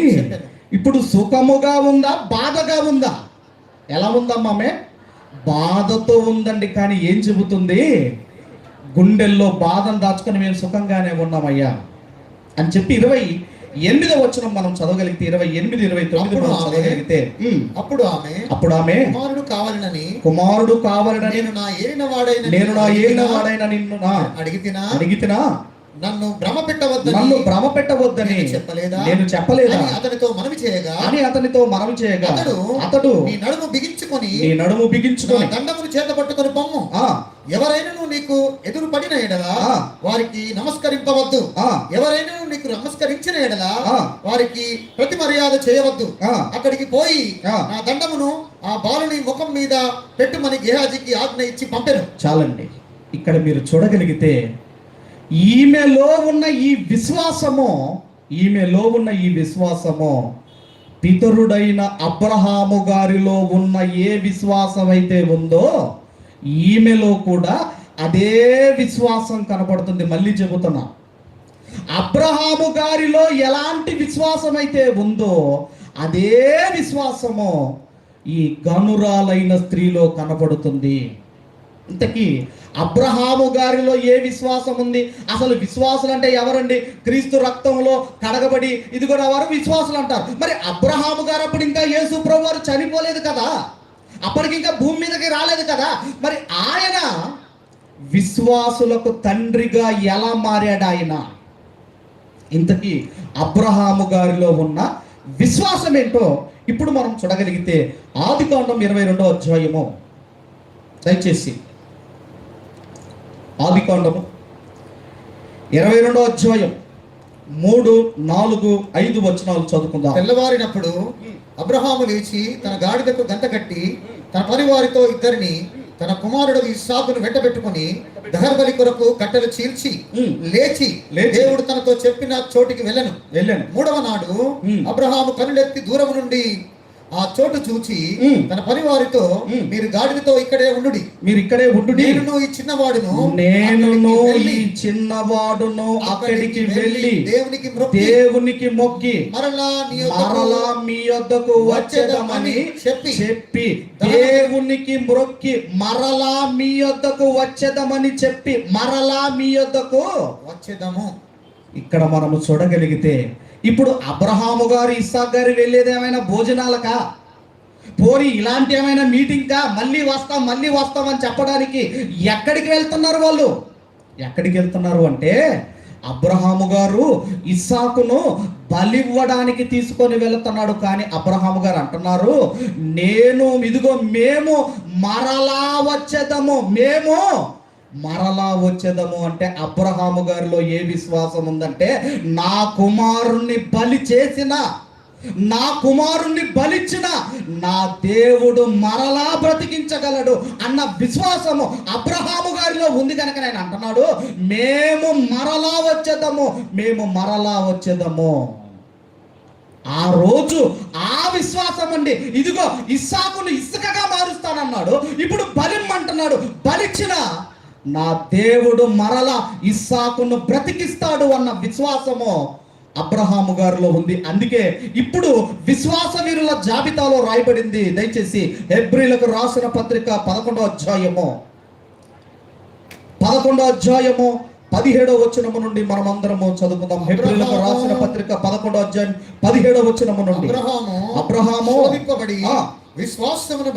A: ఇప్పుడు సుఖముగా ఉందా, బాధగా ఉందా? ఎలా ఉందమ్మా? ఆమె బాధతో ఉందండి. కానీ ఏం చెబుతుంది? గుండెల్లో బాధను దాచుకొని మేము సుఖంగానే ఉన్నామయ్యా అని చెప్పి 28వ వచనం మనం చదవగలిగితే 28, 29 మనం చదవగలిగితే
D: అప్పుడు ఆమె
A: కుమారుడు కావాలని
D: నేను నా ఏలిన వాడైన నిన్ను అడిగితినా నన్ను భ్రమ పెట్టవద్దని
A: నేను చెప్పలేదా
D: అతనితో మనవి చేయగా
A: అతడు
D: నీ నడుము బిగించుకొని దండమును చేత పట్టుకొని పొమ్ము, ఎవరైనా నీకు ఎదురు పడిన ఎడలా వారికి నమస్కరింపవద్దు, ఎవరైనా నీకు నమస్కరించిన ఎడలా వారికి ప్రతి మర్యాద చేయవద్దు, అక్కడికి పోయి నా దండమును ఆ బాలుని ముఖం మీద పెట్టుమని గేహాజీకి ఆజ్ఞ ఇచ్చి పంపెను.
A: చాలండి. ఇక్కడ మీరు చూడగలిగితే ఈమెలో ఉన్న ఈ విశ్వాసము పితరుడైన అబ్రహాము గారిలో ఉన్న ఏ విశ్వాసం అయితే ఉందో ఈమెలో కూడా అదే విశ్వాసం కనపడుతుంది. మళ్ళీ చెబుతున్నా, అబ్రహాము గారిలో ఎలాంటి విశ్వాసం అయితే ఉందో అదే విశ్వాసము ఈ గనురాలైన స్త్రీలో కనపడుతుంది. ఇంతకీ అబ్రహాము గారిలో ఏ విశ్వాసం ఉంది? అసలు విశ్వాసులు అంటే ఎవరండి? క్రీస్తు రక్తంలో కడగబడి ఇది కూడా వారు విశ్వాసులు అంటారు. మరి అబ్రహాము గారు అప్పుడు ఇంకా యేసు ప్రభు వారు చనిపోలేదు కదా, అప్పటికి ఇంకా భూమి మీదకి రాలేదు కదా. మరి ఆయన విశ్వాసులకు తండ్రిగా ఎలా మారాడు ఆయన? ఇంతకీ అబ్రహాము గారిలో ఉన్న విశ్వాసం ఏంటో ఇప్పుడు మనం చూడగలిగితే ఆదికాండం 22వ అధ్యాయము, దయచేసి ఆదికాండము 22వ అధ్యాయం 3, 4, 5 వచనాలు చదువుకుందాం.
D: తెల్లవారినప్పుడు అబ్రహాము లేచి తన గాడిదకు గంత కట్టి తన పరివారితో ఇద్దరిని తన కుమారుడు ఇస్సాకును వెంటబెట్టుకుని దహనబలి కొరకు కట్టెలు చీల్చి లేచి దేవుడు తనతో చెప్పిన చోటికి వెళ్ళను. మూడవ నాడు అబ్రహాము కనులెత్తి దూరం నుండి ఆ చోటు చూచి తన పరివారితో మీరు గాడిదతో ఇక్కడే ఉండుడి, నేను ఈ చిన్నవాడును అక్కడికి వెళ్ళి దేవునికి మొక్కి మరలా మీ యొద్దకు వచ్చేదమని చెప్పి దేవునికి మొక్కి మరలా మీ యొద్దకు వచ్చేదమని చెప్పి మరలా మీ యొద్దకు వచ్చేదము. ఇక్కడ మనము చూడగలిగితే ఇప్పుడు అబ్రహాము గారు ఇస్సాకు గారు వెళ్ళేది ఏమైనా భోజనాలకా, పోనీ ఇలాంటి ఏమైనా మీటింగ్కా, మళ్ళీ వస్తాం అని చెప్పడానికి ఎక్కడికి వెళ్తున్నారు వాళ్ళు? ఎక్కడికి వెళ్తున్నారు అంటే అబ్రహాము గారు ఇస్సాకును బలివ్వడానికి తీసుకొని వెళ్తున్నాడు. కానీ అబ్రహాము గారు అంటున్నారు, మేము మరలా వచ్చేదము అంటే అబ్రహాము గారిలో ఏ విశ్వాసం ఉందంటే, నా కుమారుణ్ణి బలిచ్చిన నా దేవుడు మరలా బ్రతికించగలడు అన్న విశ్వాసము అబ్రహాము గారిలో ఉంది. కనుక నేను అంటున్నాడు, మేము మరలా వచ్చేదము. ఆ రోజు ఆ విశ్వాసం అండి. ఇదిగో ఇస్సాకును ఇసుకగా మారుస్తానన్నాడు, ఇప్పుడు బలిమ్మంటున్నాడు. బలిచ్చిన నా దేవుడు మరలా ఇస్సాకును బ్రతికిస్తాడు అన్న విశ్వాసము అబ్రహాము గారిలో ఉంది. అందుకే ఇప్పుడు విశ్వాస వీరుల జాబితాలో రాయబడింది. దయచేసి హెబ్రీలకు రాసిన పత్రిక 11వ అధ్యాయము 17వ వచనము నుండి మనం అందరము చదువుకుందాం. హెబ్రీలకు రాసిన పత్రిక 11వ అధ్యాయం 17వ వచనము నుండి అబ్రహాము విశ్వాసమును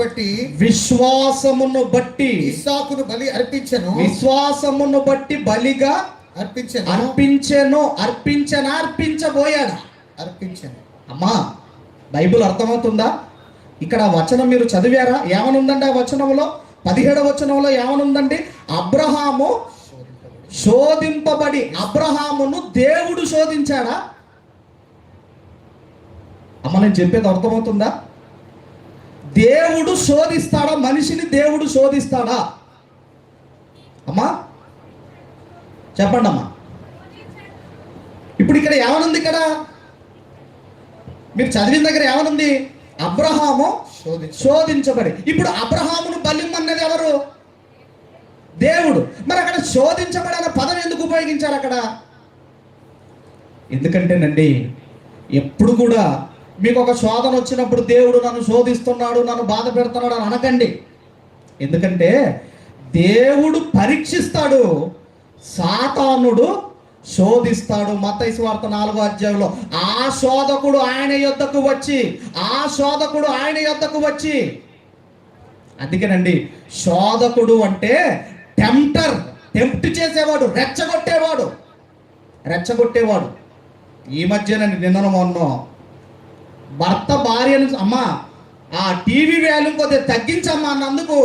D: బట్టి ఇస్సాకును బలి అర్పించెను. విశ్వాసమును బట్టి బలిగా అర్పించబోయాడు. అమ్మా, బైబిల్ అర్థమవుతుందా? ఇక్కడ వచనం మీరు చదివారా? ఏమనుందండి ఆ వచనంలో? 17వ వచనంలో ఏమనుందండి? అబ్రహాము శోధింపబడి, అబ్రహామును దేవుడు శోధించాడా? అమ్మ, నేను చెప్పేది అర్థమవుతుందా? దేవుడు శోధిస్తాడా? మనిషిని దేవుడు శోధిస్తాడా? అమ్మా చెప్పండి అమ్మా. ఇప్పుడు ఇక్కడ ఏమనుంది? ఇక్కడ మీరు చదివిన దగ్గర ఏమనుంది? అబ్రహాము శోధించబడి. ఇప్పుడు అబ్రహామును బలిమ్మన్నది ఎవరు? దేవుడు. మరి అక్కడ శోధించబడి అనే పదం ఎందుకు ఉపయోగించారు అక్కడ? ఎందుకంటేనండి, ఎప్పుడు కూడా మీకు ఒక శోధన వచ్చినప్పుడు దేవుడు నన్ను శోధిస్తున్నాడు, నన్ను బాధ పెడుతున్నాడు అని అనకండి. ఎందుకంటే దేవుడు పరీక్షిస్తాడు, సాతానుడు శోధిస్తాడు. మత్తయి సువార్త 4వ అధ్యాయంలో ఆ శోధకుడు ఆయన యొద్దకు వచ్చి అందుకేనండి, శోధకుడు అంటే టెంప్ట్ చేసేవాడు, రెచ్చగొట్టేవాడు. ఈ మధ్యనండి, నిన్న మొన్న భర్త భార్యను అమ్మా ఆ టీవీ వాల్యూ కొద్దిగా తగ్గించమ్మా అన్నందుకు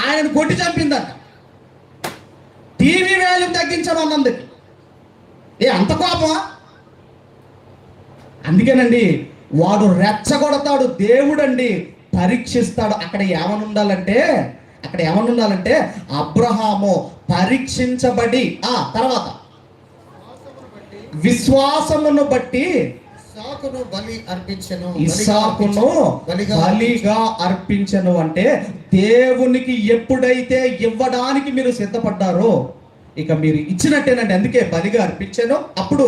D: ఆయన కొట్టి చంపిందట. టీవీ వాల్యూ తగ్గించమన్నందుకు అంత కోపమా? అందుకేనండి, వాడు రెచ్చగొడతాడు, దేవుడండి పరీక్షిస్తాడు. అక్కడ ఏమనుండాలంటే అబ్రహాము పరీక్షించబడి తర్వాత విశ్వాసమును బట్టి ఇస్సాకును బలిగా అర్పించెను. అంటే దేవునికి ఎప్పుడైతే ఇవ్వడానికి మీరు సిద్ధపడ్డారో ఇక మీరు ఇచ్చినట్టేనండి. అందుకే బలిగా అర్పించెను. అప్పుడు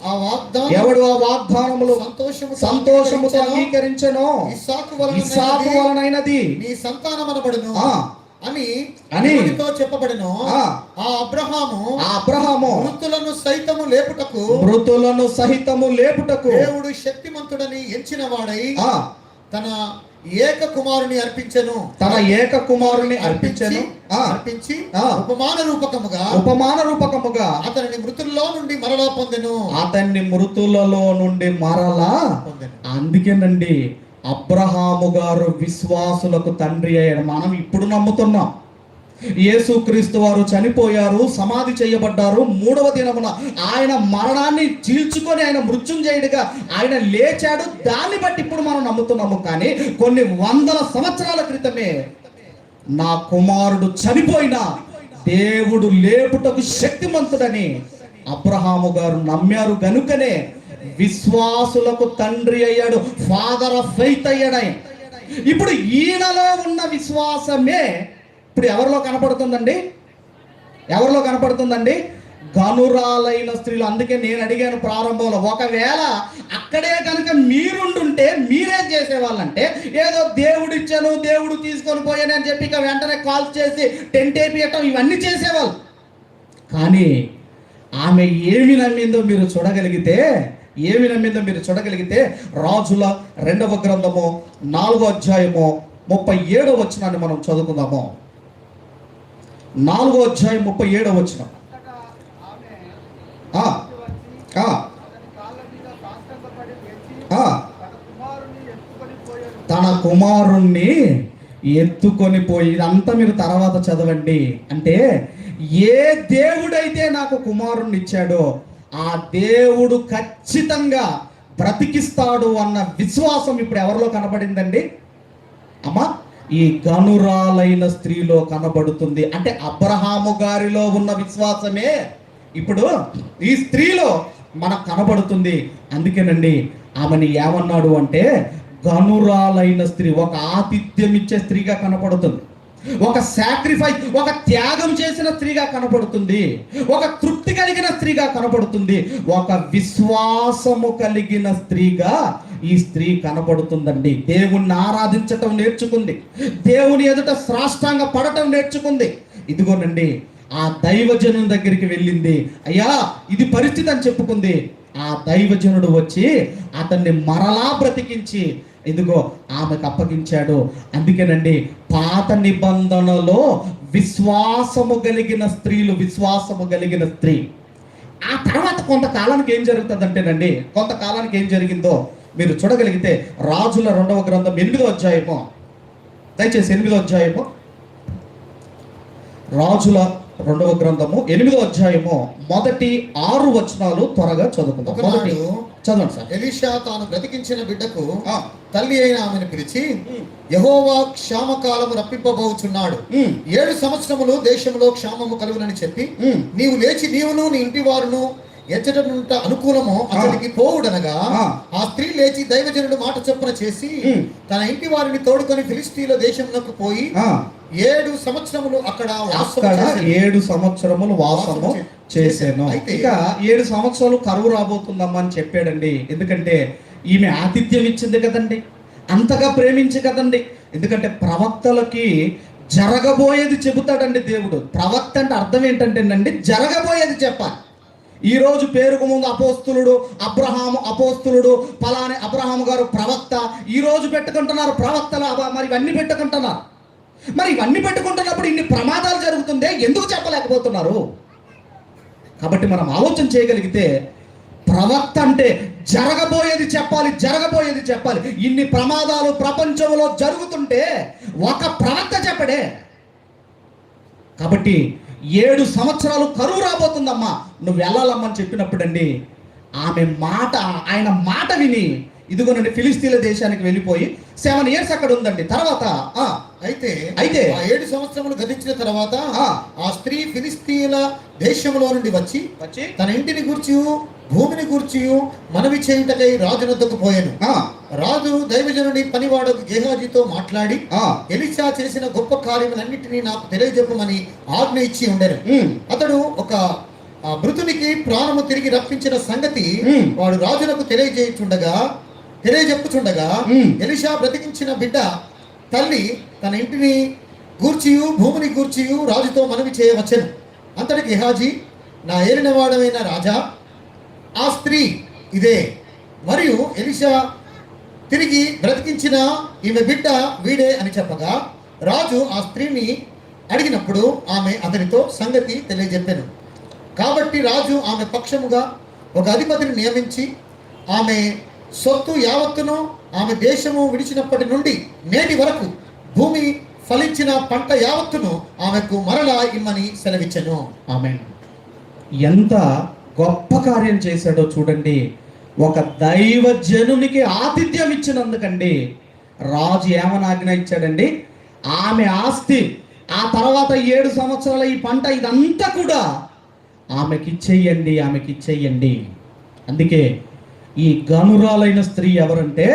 D: ఆ వాగ్దానం
A: ఎవడు ఆ వాగ్దానములు సంతోషముతో అంగీకరించెనో ఇస్సాకు వలనైనది
D: నీ సంతానమనబడును అని చెప్పబడను. ఆ అబ్రహాము మృతులను సహితము లేపుటకు దేవుడు శక్తిమంతుడని ఎంచిన వాడై తన ఏక కుమారుని అర్పించి ఉపమాన రూపకముగా అతనిని మృతుల్లో నుండి మరలా పొందెను.
A: అందుకేనండి అబ్రహాము గారు విశ్వాసులకు తండ్రి అయ్యాడు. మనం ఇప్పుడు నమ్ముతున్నాం. యేసుక్రీస్తు వారు చనిపోయారు, సమాధి చేయబడ్డారు. 3వ దినమున ఆయన మరణాన్ని చీల్చుకొని ఆయన మృత్యుంజయుడిగా ఆయన లేచాడు. దాన్ని బట్టి ఇప్పుడు మనం నమ్ముతున్నాము. కానీ కొన్ని వందల సంవత్సరాల క్రితమే నా కుమారుడు చనిపోయినా దేవుడు లేపుటకు శక్తిమంతుడని అబ్రహాము గారు నమ్మారు. గనుకనే విశ్వాసులకు తండ్రి అయ్యాడు, ఫాదర్ ఆఫ్ ఫెయిత్ అయ్యాడు. ఇప్పుడు ఈయనలో ఉన్న విశ్వాసమే ఇప్పుడు ఎవరిలో కనపడుతుందండి? గనురాలైన స్త్రీలు. అందుకే నేను అడిగాను ప్రారంభంలో, ఒకవేళ అక్కడే కనుక మీరుండుంటే మీరేం చేసేవాళ్ళంటే, ఏదో దేవుడు ఇచ్చాను, దేవుడు తీసుకొని పోయాను అని చెప్పి ఇక వెంటనే కాల్ చేసి టెంట్ వేపియటం ఇవన్నీ చేసేవాళ్ళు. కానీ ఆమె ఏమి నమ్మిందో మీరు చూడగలిగితే రాజుల 2వ గ్రంథము 4వ అధ్యాయము 37వ వచనాన్ని మనం చదువుకుందాము. 4వ అధ్యాయం 37వ వచనం. తన కుమారుణ్ణి ఎత్తుకొని పోయి, ఇదంతా మీరు తర్వాత చదవండి. అంటే ఏ దేవుడైతే నాకు కుమారుణ్ణి ఇచ్చాడో ఆ దేవుడు ఖచ్చితంగా బ్రతికిస్తాడు అన్న విశ్వాసం ఇప్పుడు ఎవరిలో కనబడిందండి అమ్మా? ఈ గనురాలైన స్త్రీలో కనబడుతుంది. అంటే అబ్రహాము గారిలో ఉన్న విశ్వాసమే ఇప్పుడు ఈ స్త్రీలో మనకు కనబడుతుంది. అందుకేనండి ఆమెని ఏమన్నాడు అంటే, గనురాలైన స్త్రీ, ఒక ఆతిథ్యం ఇచ్చే స్త్రీగా కనపడుతుంది, ఒక సాక్రిఫైస్, ఒక త్యాగం చేసిన స్త్రీగా కనపడుతుంది, ఒక తృప్తి కలిగిన స్త్రీగా కనపడుతుంది, ఒక విశ్వాసము కలిగిన స్త్రీగా ఈ స్త్రీ కనపడుతుందండి. దేవుణ్ణి ఆరాధించటం నేర్చుకుంది, దేవుని ఎదుట సాష్టాంగ పడటం నేర్చుకుంది. ఇదిగోనండి ఆ దైవజనం దగ్గరికి వెళ్ళింది. అయ్యా ఇది పరిస్థితి అని చెప్పుకుంది. ఆ దైవజనుడు వచ్చి అతన్ని మరలా బ్రతికించి ఇదిగో ఆమెకు అప్పగించాడు. అందుకేనండి పాత నిబంధనలో విశ్వాసము కలిగిన స్త్రీ, ఆ తర్వాత కొంతకాలానికి ఏం జరుగుతుందంటేనండి, కొంతకాలానికి ఏం జరిగిందో మీరు చూడగలిగితే రాజుల 2వ గ్రంథం 8వ అధ్యాయము, దయచేసి 8వ అధ్యాయము, రాజుల 2వ గ్రంథము 8వ అధ్యాయము మొదటి 6 వచనాలు త్వరగా చదువుకుందాం. చదవండి సార్.
D: ఎలీషా తాను బ్రతికించిన బిడ్డకు తల్లి అయిన ఆమెను పిలిచి, యెహోవా క్షామకాలము రప్పింపబోచున్నాడు, 7 సంవత్సరములు దేశంలో క్షామము కలుగునని చెప్పి నీవు లేచి నీవును నీ ఇంటి వారును ఎచ్చటనుంట అనుకూలము అతనికి పోవుడనగా ఆ స్త్రీ లేచి దైవజనుడు మాట చొప్పున చేసి తన ఇంటి వారిని తోడుకొని ఫిలిస్తీన్ల దేశంలోకి పోయి 7 సంవత్సరములు అక్కడ
A: 7 సంవత్సరములు వాసము చేశాను. ఇక 7 సంవత్సరాలు కరువు రాబోతుందమ్మా అని చెప్పాడండి. ఎందుకంటే ఈమె ఆతిథ్యం ఇచ్చింది కదండి, అంతగా ప్రేమించి కదండి. ఎందుకంటే ప్రవక్తలకి జరగబోయేది చెబుతాడండి దేవుడు. ప్రవక్త అంటే అర్థం ఏంటంటేనండి, జరగబోయేది చెప్పాలి. ఈ రోజు పేరుకు ముందు అపోస్తులుడు పలాని అబ్రహాము గారు ప్రవక్త, ఈ రోజు పెట్టుకుంటున్నారు ప్రవక్తలు. మరి ఇవన్నీ పెట్టుకుంటున్నారు. మరి ఇవన్నీ పెట్టుకుంటున్నప్పుడు ఇన్ని ప్రమాదాలు జరుగుతుందే, ఎందుకు చెప్పలేకపోతున్నారు? కాబట్టి మనం ఆలోచన చేయగలిగితే ప్రవక్త అంటే జరగబోయేది చెప్పాలి. ఇన్ని ప్రమాదాలు ప్రపంచంలో జరుగుతుంటే ఒక ప్రవక్త చెప్పడే. కాబట్టి 7 సంవత్సరాలు కరువు రాబోతుందమ్మా, నువ్వు వెళ్ళాలమ్మని చెప్పినప్పుడండి ఆయన మాట విని ఇదిగోనండి ఫిలిస్తీన్ల దేశానికి వెళ్ళిపోయి 7 years అక్కడ ఉందండి. తర్వాత
D: అయితే 7 సంవత్సరములు గతించిన తర్వాత ఆ స్త్రీ ఫిలిస్తీన్ల దేశంలో నుండి వచ్చి తన ఇంటిని గూర్చి భూమిని గూర్చి మనవి చేయుటకై రాజు వద్దకు పోయాను. రాజు దైవజనుడి పనివాడు గేహాజీతో మాట్లాడి ఎలీషా చేసిన గొప్ప కార్యములన్నిటినీ నాకు తెలియజెప్పమని ఆజ్ఞ ఇచ్చి ఉండెను. అతడు ఒక ఆ మృతునికి ప్రాణము తిరిగి రప్పించిన సంగతి వాడు రాజునకు తెలియజెప్పుచుండగా ఎలీషా బ్రతికించిన బిడ్డ తల్లి తన ఇంటిని గూర్చియు భూమిని గూర్చియు రాజుతో మనవి చేయవచ్చెను. అంతటికి గెహాజీ, నా ఏలినవాడమైన రాజా, ఆ స్త్రీ ఇదే, మరియు ఎలీషా తిరిగి బ్రతికించిన ఈమె బిడ్డ వీడే అని చెప్పగా, రాజు ఆ స్త్రీని అడిగినప్పుడు ఆమె అతనితో సంగతి తెలియజెప్పాను. కాబట్టి రాజు ఆమె పక్షముగా ఒక అధిపతిని నియమించి ఆమె సొత్తు యావత్తును ఆమె దేశము విడిచినప్పటి నుండి నేటి వరకు భూమి ఫలించిన పంట యావత్తును ఆమెకు మరలా ఇమ్మని సెలవిచ్చెను.
C: ఆమేన్. ఎంత గొప్ప కార్యం చేశాడో చూడండి. ఒక దైవజనునికి ఆతిథ్యం ఇచ్చినందుకండి రాజు ఏమని ఆజ్ఞ ఇచ్చాడండి, ఆమె ఆస్తి, ఆ తర్వాత 7 సంవత్సరాల ఈ పంట, ఇదంతా కూడా ఆమెకిచ్చేయండి. అందుకే ఈ గనురాలైన స్త్రీ ఎవరంటే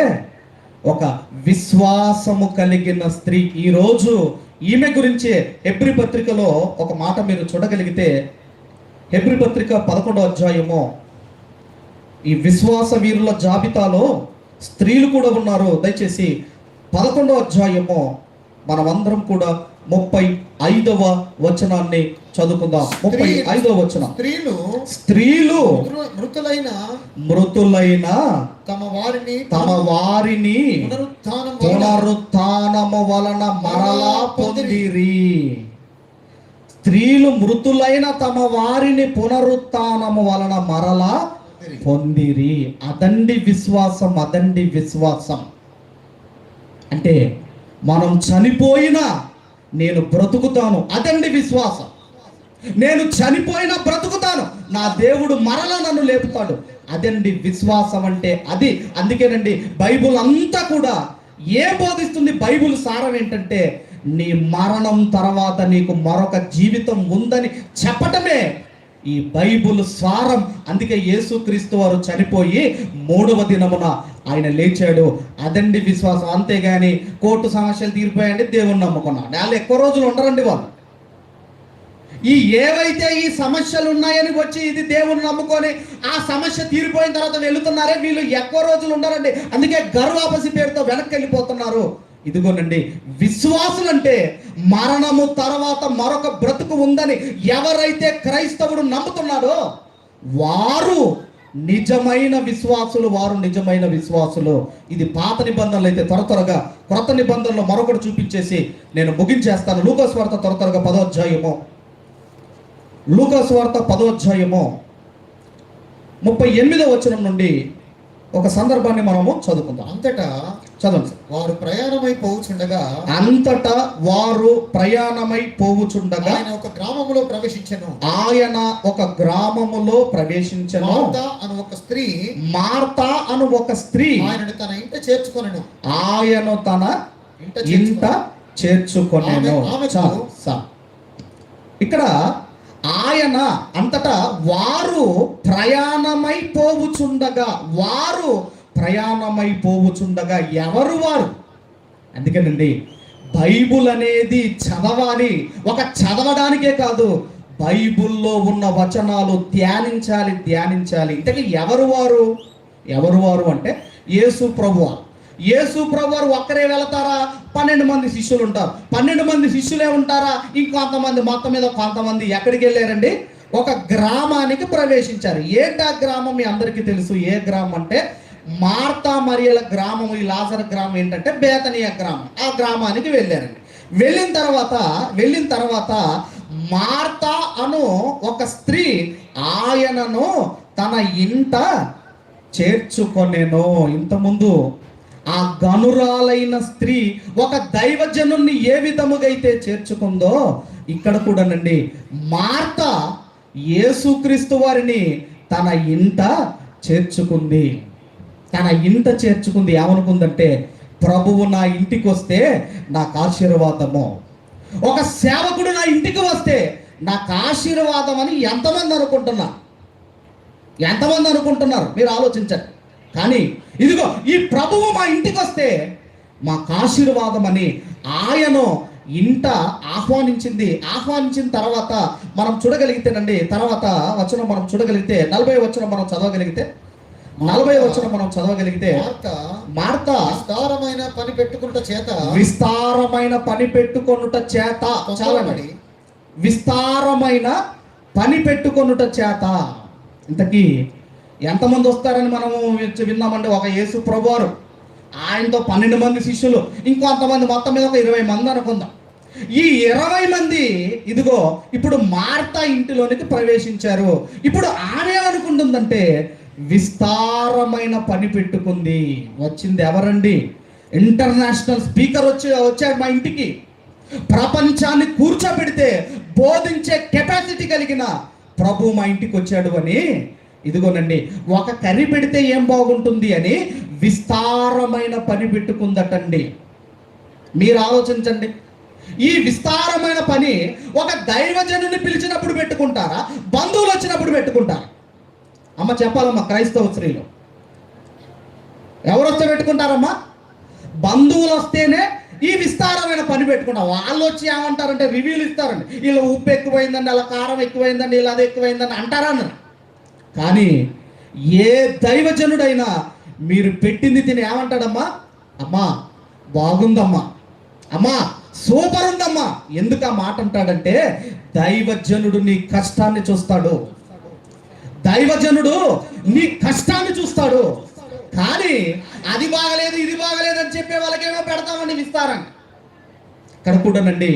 C: ఒక విశ్వాసము కలిగిన స్త్రీ. ఈరోజు ఈమె గురించి హెబ్రీ పత్రికలో ఒక మాట మీరు చూడగలిగితే, హెబ్రీ పత్రిక 11వ అధ్యాయము, ఈ విశ్వాస వీరుల జాబితాలో స్త్రీలు కూడా ఉన్నారు. దయచేసి 11వ అధ్యాయము మనమందరం కూడా 35వ వచనాన్ని చదువుకుందాం. 35వ వచనం. స్త్రీలు మృతులైన తమ వారిని పునరుత్థానము వలన మరలా పొందిరి. స్త్రీలు మృతులైన తమ వారిని పునరుత్థానము వలన మరలా పొందిరి. అదండి విశ్వాసం. అంటే మనం చనిపోయినా నేను బ్రతుకుతాను, అదండి విశ్వాసం. నేను చనిపోయినా బ్రతుకుతాను, నా దేవుడు మరలా నన్ను లేపుతాడు, అదండి విశ్వాసం అంటే అది. అందుకేనండి బైబుల్ అంతా కూడా ఏం బోధిస్తుంది? బైబుల్ సారం ఏంటంటే నీ మరణం తర్వాత నీకు మరొక జీవితం ఉందని చెప్పటమే ఈ బైబుల్ సారం. అందుకే యేసుక్రీస్తు వారు చనిపోయి 3వ దినమున ఆయన లేచాడు, అదండి విశ్వాసం. అంతేగాని కోర్టు సమస్యలు తీరిపోయాయండి దేవుని నమ్ముకున్నాడు, వాళ్ళు ఎక్కువ రోజులు ఉండరండి. వాళ్ళు ఏవైతే ఈ సమస్యలు ఉన్నాయని వచ్చి ఇది దేవుని నమ్ముకొని ఆ సమస్య తీరిపోయిన తర్వాత వెళుతున్నారే, వీళ్ళు ఎక్కువ రోజులు ఉండరండి. అందుకే గర్వాపసి పేరుతో వెనక్కి వెళ్ళిపోతున్నారు. ఇదిగోనండి విశ్వాసులంటే మరణము తర్వాత మరొక బ్రతుకు ఉందని ఎవరైతే క్రైస్తవుడు నమ్ముతున్నాడో వారు నిజమైన విశ్వాసులు. ఇది పాత నిబంధనలు అయితే త్వరగా క్రొత్త నిబంధనలో మరొకటి చూపించేసి నేను ముగించేస్తాను. లూకాసు వార్త త్వరగా 10వ అధ్యాయము, లూకాసు వార్త 10వ అధ్యాయము 38వ వచనం నుండి ఒక సందర్భాన్ని మనము చదువుకుందాం.
D: అంతటా వారు ప్రయాణమై పోవుచుండగా ఆయన ఒక గ్రామములో ప్రవేశించెను. మార్తా అను ఒక స్త్రీ ఆయనను తన ఇంట చేర్చుకొనెను. ఇక్కడ ఆయన అంతటా వారు ప్రయాణమై పోవుచుండగా ఎవరు వారు? అందుకేనండి బైబుల్ అనేది చదవాలి. ఒక చదవడానికే కాదు, బైబుల్లో ఉన్న వచనాలు ధ్యానించాలి. ఇంతకీ ఎవరు వారు అంటే యేసు ప్రభువారు ఒక్కరే వెళతారా? 12 మంది శిష్యులు ఉంటారు. 12 మంది శిష్యులే ఉంటారా? ఇంకొంతమంది, మొత్తం మీద కొంతమంది ఎక్కడికి వెళ్ళారండి? ఒక గ్రామానికి ప్రవేశించారు. ఏంటా గ్రామం? మీ అందరికీ తెలుసు. ఏ గ్రామం అంటే మార్తా మరియల గ్రామం. ఈ లాజరు గ్రామం ఏంటంటే బేతనియా గ్రామం. ఆ గ్రామానికి వెళ్ళారండి. వెళ్ళిన తర్వాత మార్తా అను ఒక స్త్రీ ఆయనను తన ఇంట చేర్చుకొనెను. ఇంతకుముందు ఆ గనురాలైన స్త్రీ ఒక దైవజనుణ్ణి ఏ విధముగా అయితే చేర్చుకుందో, ఇక్కడ కూడానండి మార్తా యేసుక్రీస్తు వారిని తన ఇంట చేర్చుకుంది. ఏమనుకుందంటే, ప్రభువు నా ఇంటికి వస్తే నాకు ఆశీర్వాదము, ఒక సేవకుడు నా ఇంటికి వస్తే నాకు ఆశీర్వాదం అని ఎంతమంది అనుకుంటున్నారు మీరు ఆలోచించండి. కానీ ఇదిగో ఈ ప్రభువు మా ఇంటికి వస్తే మాకు ఆశీర్వాదం అని ఆయన
A: ఇంట ఆహ్వానించిన తర్వాత మనం చూడగలిగితేనండి, తర్వాత వచనం మనం చూడగలిగితే 40 వచనం మనం చదవగలిగితే, 40 వచనం మనం చదవగలిగితే, మార్త
D: విస్తారమైన పని పెట్టుకున్నట
A: చేత చాలండి, విస్తారమైన పని పెట్టుకొనుట చేత. ఇంతకీ ఎంతమంది వస్తారని మనము విన్నామండి. ఒక యేసు ప్రభువారు, ఆయనతో 12 మంది శిష్యులు, ఇంకొంతమంది, మొత్తం మీద ఒక 20 మంది అనుకుందాం. ఈ 20 మంది ఇదిగో ఇప్పుడు మార్త ఇంటిలోనికి ప్రవేశించారు. ఇప్పుడు ఆమె అనుకుంటుందంటే విస్తారమైన పని పెట్టుకుంది. వచ్చింది ఎవరండి? ఇంటర్నేషనల్ స్పీకర్ వచ్చాడు మా ఇంటికి. ప్రపంచాన్ని కూర్చోబెడితే బోధించే కెపాసిటీ కలిగిన ప్రభు మా ఇంటికి వచ్చాడు అని, ఇదిగోనండి ఒక కర్రీ పెడితే ఏం బాగుంటుంది అని విస్తారమైన పని పెట్టుకుందటండి. మీరు ఆలోచించండి, ఈ విస్తారమైన పని ఒక దైవజనుని పిలిచినప్పుడు పెట్టుకుంటారా, బంధువులు వచ్చినప్పుడు పెట్టుకుంటారా? అమ్మ చెప్పాలమ్మా, క్రైస్తవ స్త్రీలు ఎవరు వస్తే పెట్టుకుంటారమ్మా? బంధువులు వస్తేనే ఈ విస్తారమైన పని పెట్టుకుంటాం. వాళ్ళు వచ్చి ఏమంటారంటే రివ్యూలు ఇస్తారండి, ఇలా ఉప్పు ఎక్కువైందండి, అలా కారం ఎక్కువైందండి, ఇలా అది ఎక్కువైందని అంటారన్న. కానీ ఏ దైవజనుడైనా మీరు పెట్టింది తిని ఏమంటాడమ్మా? అమ్మా బాగుందమ్మా, అమ్మా సూపర్ ఉందమ్మా. ఎందుకు ఆ మాట అంటాడంటే దైవజనుడు నీ కష్టాన్ని చూస్తాడు, దైవజనుడు నీ కష్టాన్ని చూస్తాడు. కానీ అది బాగలేదు ఇది బాగలేదు అని చెప్పే వాళ్ళకేమో పెడతామని విస్తారంగా. ఇక్కడ కూడానండి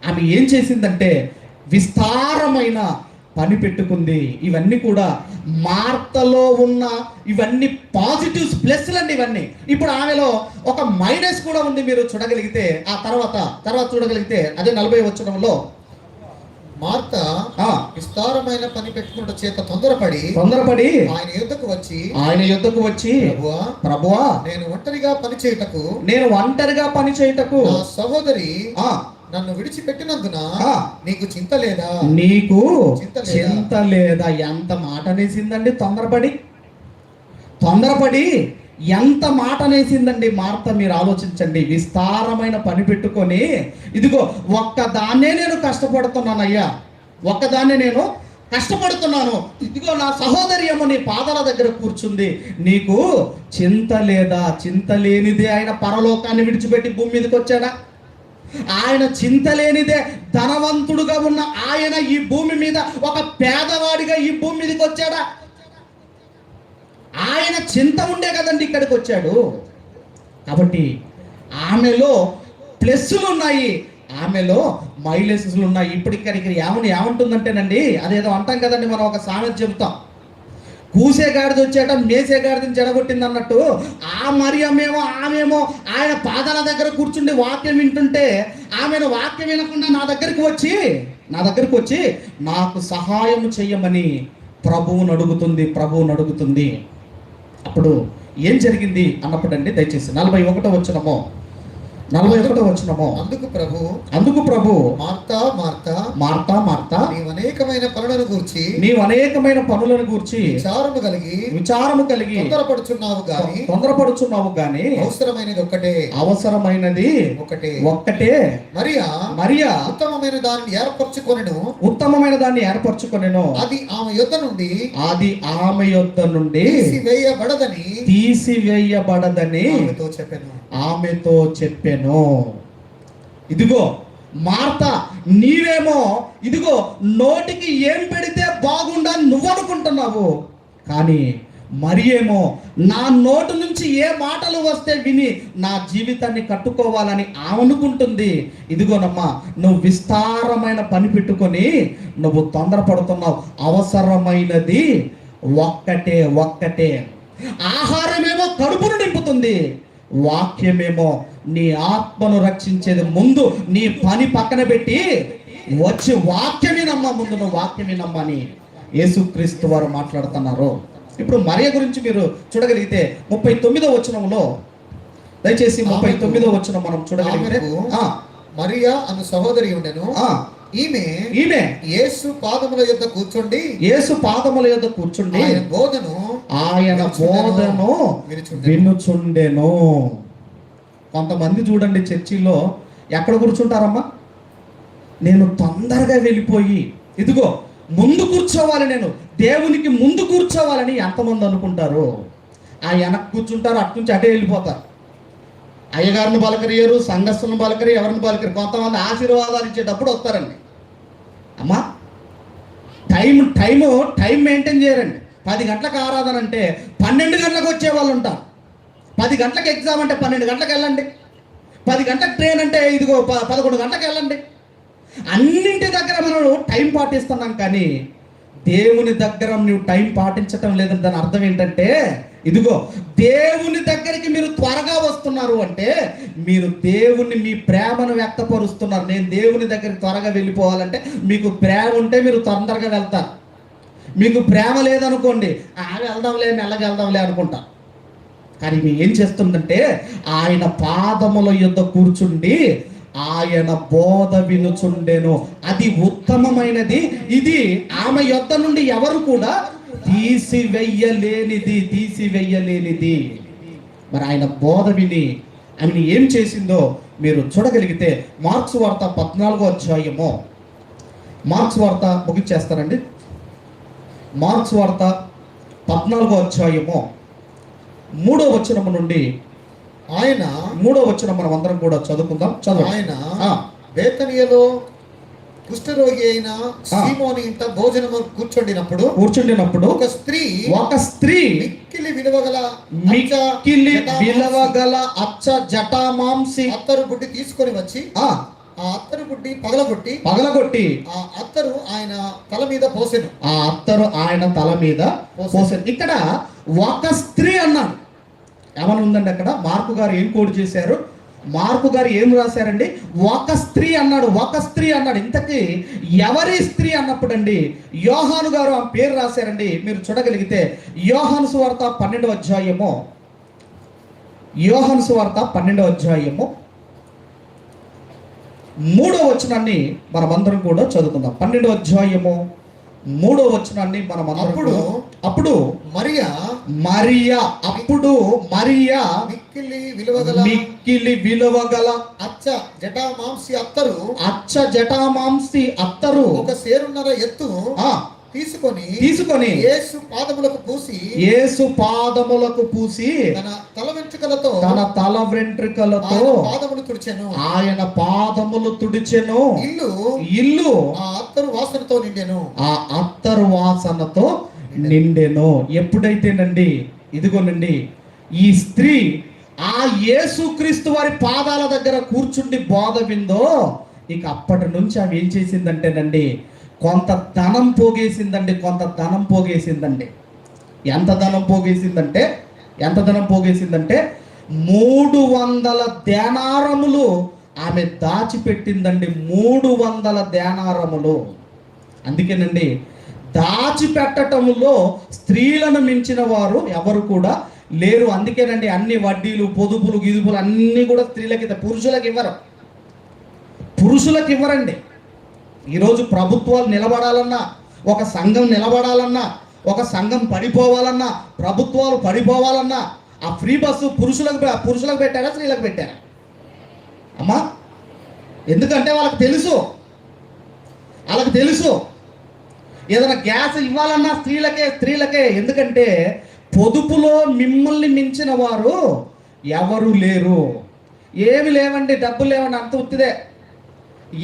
A: ఆమె ఏం చేసిందంటే విస్తారమైన పని పెట్టుకుంది. ఇవన్నీ కూడా మార్తలో ఉన్న ఇవన్నీ పాజిటివ్స్, ప్లస్లు అండి ఇవన్నీ. ఇప్పుడు ఆమెలో ఒక మైనస్ కూడా ఉంది. మీరు చూడగలిగితే ఆ తర్వాత చూడగలిగితే అదే 40 వచనంలో
D: మార్త విస్తారమైన పని పెట్టుకున్న చేత తొందరపడి ఆయన యుద్ధకు వచ్చి ప్రభువా నేను ఒంటరిగా పని చేయుటకు నా సహోదరి నన్ను విడిచిపెట్టినందున నీకు చింత లేదా?
A: ఎంత మాట అనేసిందండి తొందరపడి ఎంత మాట అనేసిందండి మార్త. మీరు ఆలోచించండి, విస్తారమైన పని పెట్టుకొని ఇదిగో ఒక్కదాన్నే నేను కష్టపడుతున్నానయ్యా, ఒక్కదాన్నే నేను కష్టపడుతున్నాను, ఇదిగో నా సహోదరి ఏమో నీ పాదాల దగ్గర కూర్చుంది, నీకు చింత లేదా? చింత లేనిదే ఆయన పరలోకాన్ని విడిచిపెట్టి భూమి మీదకి వచ్చాడా? ఆయన చింత లేనిదే ధనవంతుడుగా ఉన్న ఆయన ఈ భూమి మీద ఒక పేదవాడిగా ఈ భూమి మీదకి వచ్చాడా? ఆయన చింత ఉండే కదండి ఇక్కడికి వచ్చాడు. కాబట్టి ఆమెలో ప్లస్లు ఉన్నాయి, ఆమెలో మైనస్లు ఉన్నాయి. ఇప్పుడు ఇక్కడికి ఏమంటుందంటేనండి, అదేదో అంటాం కదండి మనం, ఒక సామెత చెబుతాం, కూసే గాడిద వచ్చేట మేసే గాడిదని చెడగొట్టింది అన్నట్టు. ఆమెమో ఆయన పాదాల దగ్గర కూర్చుండి వాక్యం వింటుంటే ఆమెను వాక్యం వినకుండా నా దగ్గరికి వచ్చి నాకు సహాయం చెయ్యమని ప్రభువుని అడుగుతుంది. అప్పుడు ఏం జరిగింది అన్నప్పుడు అండి, దయచేసి 41వ వచనము అందుకు ప్రభు మార్తా
D: నీవు అనేకమైన పనులను గూర్చి విచారము కలిగి
A: తొందరపడుచున్నావు గాని అవసరమైనది ఒక్కటే. మరియా
D: ఉత్తమమైన దాన్ని ఏర్పరచుకొనెను, అది ఆమె యొద్ద నుండి తీసివేయబడదని ఆమెతో చెప్పాను. ఇదిగో మార్త, నీవేమో ఇదిగో నోటికి ఏం పెడితే బాగుండని నువ్వు అనుకుంటున్నావు, కానీ మరి ఏమో నా నోటు నుంచి ఏ మాటలు వస్తే విని నా జీవితాన్ని కట్టుకోవాలని అనుకుంటుంది. ఇదిగోనమ్మా, నువ్వు విస్తారమైన పని పెట్టుకొని నువ్వు తొందరపడుతున్నావు. అవసరమైనది ఒక్కటే. ఆహారమేమో కడుపును నింపుతుంది, వాక్యమేమో నీ ఆత్మను రక్షించేది. ముందు నీ పని పక్కన పెట్టి వచ్చి వాక్యమేనమ్మా, ముందు నువ్వు వాక్యమేనమ్మా అని యేసుక్రీస్తు వారు మాట్లాడుతున్నారు. ఇప్పుడు మరియ గురించి మీరు చూడగలిగితే 39వ వచనంలో, దయచేసి 39వ వచనం మనం చూడగలిగితే, మరియా అను సహోదరి ఉండెను, ఈమె యేసు పాదముల యొద్ద కూర్చుండి ఆయన బోధను వినుచుండెను. కొంతమంది చూడండి చర్చిలో ఎక్కడ కూర్చుంటారమ్మా?
A: నేను తొందరగా వెళ్ళిపోయి ఇదిగో ముందు కూర్చోవాలి, నేను దేవునికి ముందు కూర్చోవాలని ఎంతమంది అనుకుంటారు? ఆ వెనక్కి కూర్చుంటారు, అటు నుంచి అటే వెళ్ళిపోతారు. అయ్యగారిని పలకరియరు, సంఘస్థులను పలకరి, ఎవరిని పలకరి. కొంతమంది ఆశీర్వాదాలు ఇచ్చేటప్పుడు వస్తారండి. అమ్మా టైం మెయింటైన్ చేయరండి. 10 గంటలకు ఆరాధన అంటే 12 గంటలకు వచ్చే వాళ్ళు ఉంటారు. 10 గంటలకు ఎగ్జామ్ అంటే 12 గంటలకు వెళ్ళండి. 10 గంటలకు ట్రైన్ అంటే ఇదిగో 11 గంటలకు వెళ్ళండి. అన్నింటి దగ్గర మనం టైం పాటిస్తున్నాం, కానీ దేవుని దగ్గర నువ్వు టైం పాటించటం లేదని దాని అర్థం ఏంటంటే, ఇదిగో దేవుని దగ్గరికి మీరు త్వరగా వస్తున్నారు అంటే మీరు దేవుని మీ ప్రేమను వ్యక్తపరుస్తున్నారు. నేను దేవుని దగ్గరికి త్వరగా వెళ్ళిపోవాలంటే, మీకు ప్రేమ ఉంటే మీరు తొందరగా వెళ్తారు. మీకు ప్రేమ లేదనుకోండి, వెళ్దాంలే మెల్లగా వెళ్దాంలే అనుకుంటా. కానీ మీ ఏం చేస్తుందంటే ఆయన పాదముల యొద్ద కూర్చుండి ఆయన బోధ వినుచుండెను, అది ఉత్తమమైనది, ఇది ఆమె యొద్ద నుండి ఎవరు కూడా తీసివేయలేనిది. మరి ఆయన బోధ విని ఆమెను ఏం చేసిందో మీరు చూడగలిగితే మార్క్స్ వార్త 14వ అధ్యాయము, మార్క్స్ వార్త ముగించేస్తారండి. మార్క్స్ వార్త 14వ అధ్యాయము 3వ వచనము నుండి
D: ఆయన
A: 3వ వచనం మనం అందరం కూడా చదువుకుందాం.
D: ఆయన బేతనియలో కుష్ఠరోగి అయిన సీమోని ఇంట భోజనము కూర్చుండినప్పుడు ఒక స్త్రీ మిక్కిలి విలువగల
A: అచ్చ జటామాంసి
D: అత్తరు బుడ్డి తీసుకొని వచ్చి ఆ అత్తరు బుడ్డి పగలగొట్టి ఆ అత్తరు ఆయన తల మీద పోసెను.
A: ఇక్కడ ఒక స్త్రీ అన్నాడు. ఏమని ఉందండి అక్కడ? మార్కు గారు ఏం కోడ్ చేశారు? మార్కు గారు ఏం రాశారండి? ఒక స్త్రీ అన్నాడు. ఇంతకీ ఎవరి స్త్రీ అన్నప్పుడు అండి యోహాను గారు ఆ పేరు రాశారండి. మీరు చూడగలిగితే యోహాను సువార్త 12వ అధ్యాయము, 3వ వచనాన్ని మనమందరం కూడా చదువుకుందాం. 12వ అధ్యాయము 3వ వచనాన్ని అప్పుడు మరియా
D: మిక్కిలి
A: విలువగల
D: అచ్చ జటామాంసి అత్తరు ఒక సేరున్నర ఎత్తు తీసుకొని యేసు పాదములకు పూసి తన తల వెంట్రుకలతో ఆయన పాదములు తుడిచెను. ఇల్లు ఆ అత్తరు వాసనతో నిండెను. ఎప్పుడైతేనండి ఇదిగోనండి ఈ స్త్రీ ఆ యేసుక్రీస్తు వారి పాదాల దగ్గర కూర్చుండి బోధ విందో, ఇక అప్పటి నుంచి అవి ఏం చేసిందంటేనండి కొంత ధనం పోగేసిందండి. ఎంత ధనం పోగేసిందంటే 300 దేనారములు ఆమె దాచిపెట్టిందండి. 300 దేనారములు. అందుకేనండి దాచిపెట్టటములో స్త్రీలను మించిన వారు ఎవరు కూడా లేరు. అందుకేనండి అన్ని వడ్డీలు, పొదుపులు, గిదుపులు అన్నీ కూడా స్త్రీలకి, పురుషులకు ఇవ్వరండి. ఈరోజు ప్రభుత్వాలు నిలబడాలన్నా, ఒక సంఘం నిలబడాలన్నా, ఒక సంఘం పడిపోవాలన్నా, ప్రభుత్వాలు పడిపోవాలన్నా ఆ ఫ్రీ బస్సు పురుషులకు పెట్టారా, స్త్రీలకు పెట్టారా? అమ్మా, ఎందుకంటే వాళ్ళకి తెలుసు ఏదైనా గ్యాస్ ఇవ్వాలన్నా స్త్రీలకే. ఎందుకంటే పొదుపులో మిమ్మల్ని మించిన వారు ఎవరు లేరు. ఏమి లేవండి, డబ్బులు లేవండి, అంత ఉత్తిదే.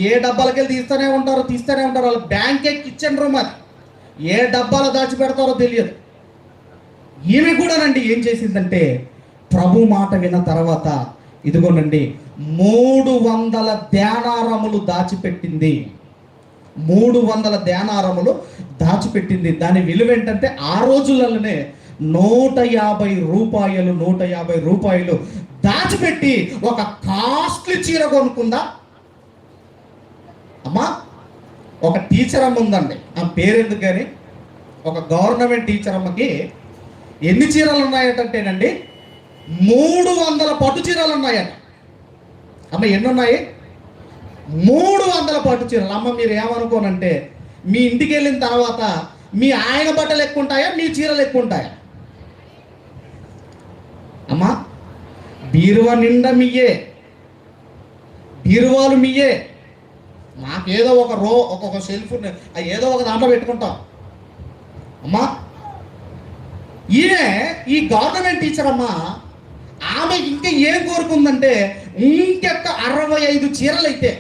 D: ఏ డబ్బాలకి వెళ్ళి తీస్తూనే ఉంటారు. వాళ్ళ బ్యాంకే కిచెన్ రూమ్ అది. ఏ డబ్బాలో దాచిపెడతారో తెలియదు. ఈమె కూడానండి ఏం చేసిందంటే ప్రభు మాట విన్న తర్వాత ఇదిగోనండి 300 దేనారములు దాచిపెట్టింది. 300 దేనారములు దాచిపెట్టింది. దాని విలువ ఏంటంటే ఆ రోజులలోనే 150 రూపాయలు దాచిపెట్టి ఒక కాస్ట్లీ చీర కొనుక్కుందా. అమ్మా, ఒక టీచర్ అమ్మ ఉందండి, ఆ పేరు ఎందుకు కానీ, ఒక గవర్నమెంట్ టీచర్ అమ్మకి ఎన్ని చీరలు ఉన్నాయటంటేనండి 300 పట్టు చీరలు ఉన్నాయట. అమ్మ ఎన్ని ఉన్నాయి? 300 పట్టు చీరలు. అమ్మ మీరు ఏమనుకోనంటే మీ ఇంటికి వెళ్ళిన తర్వాత మీ ఆయన బట్టలు ఎక్కువ ఉంటాయా, మీ చీరలు ఎక్కువ ఉంటాయా? అమ్మా, బీరువా నిండా మీయే, బీరువాలు మీయే,
A: నాకేదో ఒక ఒక్కొక్క సెల్ఫ్ ఏదో ఒక దాంట్లో పెట్టుకుంటాం. అమ్మా ఈయనే ఈ గవర్నమెంట్ టీచర్ అమ్మా, ఆమె ఇంకా ఏం కోరుకుందంటే ఇంకొక 65 చీరలు అయితే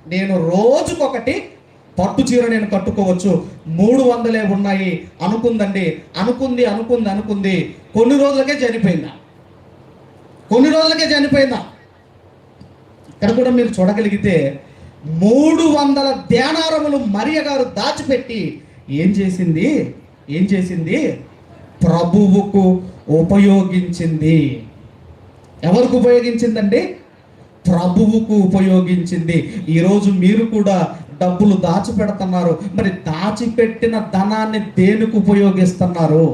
A: నేను రోజుకొకటి పట్టు చీర నేను కట్టుకోవచ్చు, 300 ఉన్నాయి అనుకుందండి. అనుకుంది కొన్ని రోజులకే చనిపోయిందా. ఇక్కడ కూడా మీరు చూడగలిగితే 300 దేనారములు మరియ గారు దాచిపెట్టి ఏం చేసింది ప్రభువుకు ఉపయోగించింది. ఎవరికి ఉపయోగించిందండి? ప్రభువుకు ఉపయోగించింది. ఈరోజు మీరు కూడా డబ్బులు దాచిపెడుతున్నారు. మరి దాచిపెట్టిన ధనాన్ని దేనికి ఉపయోగిస్తున్నారు?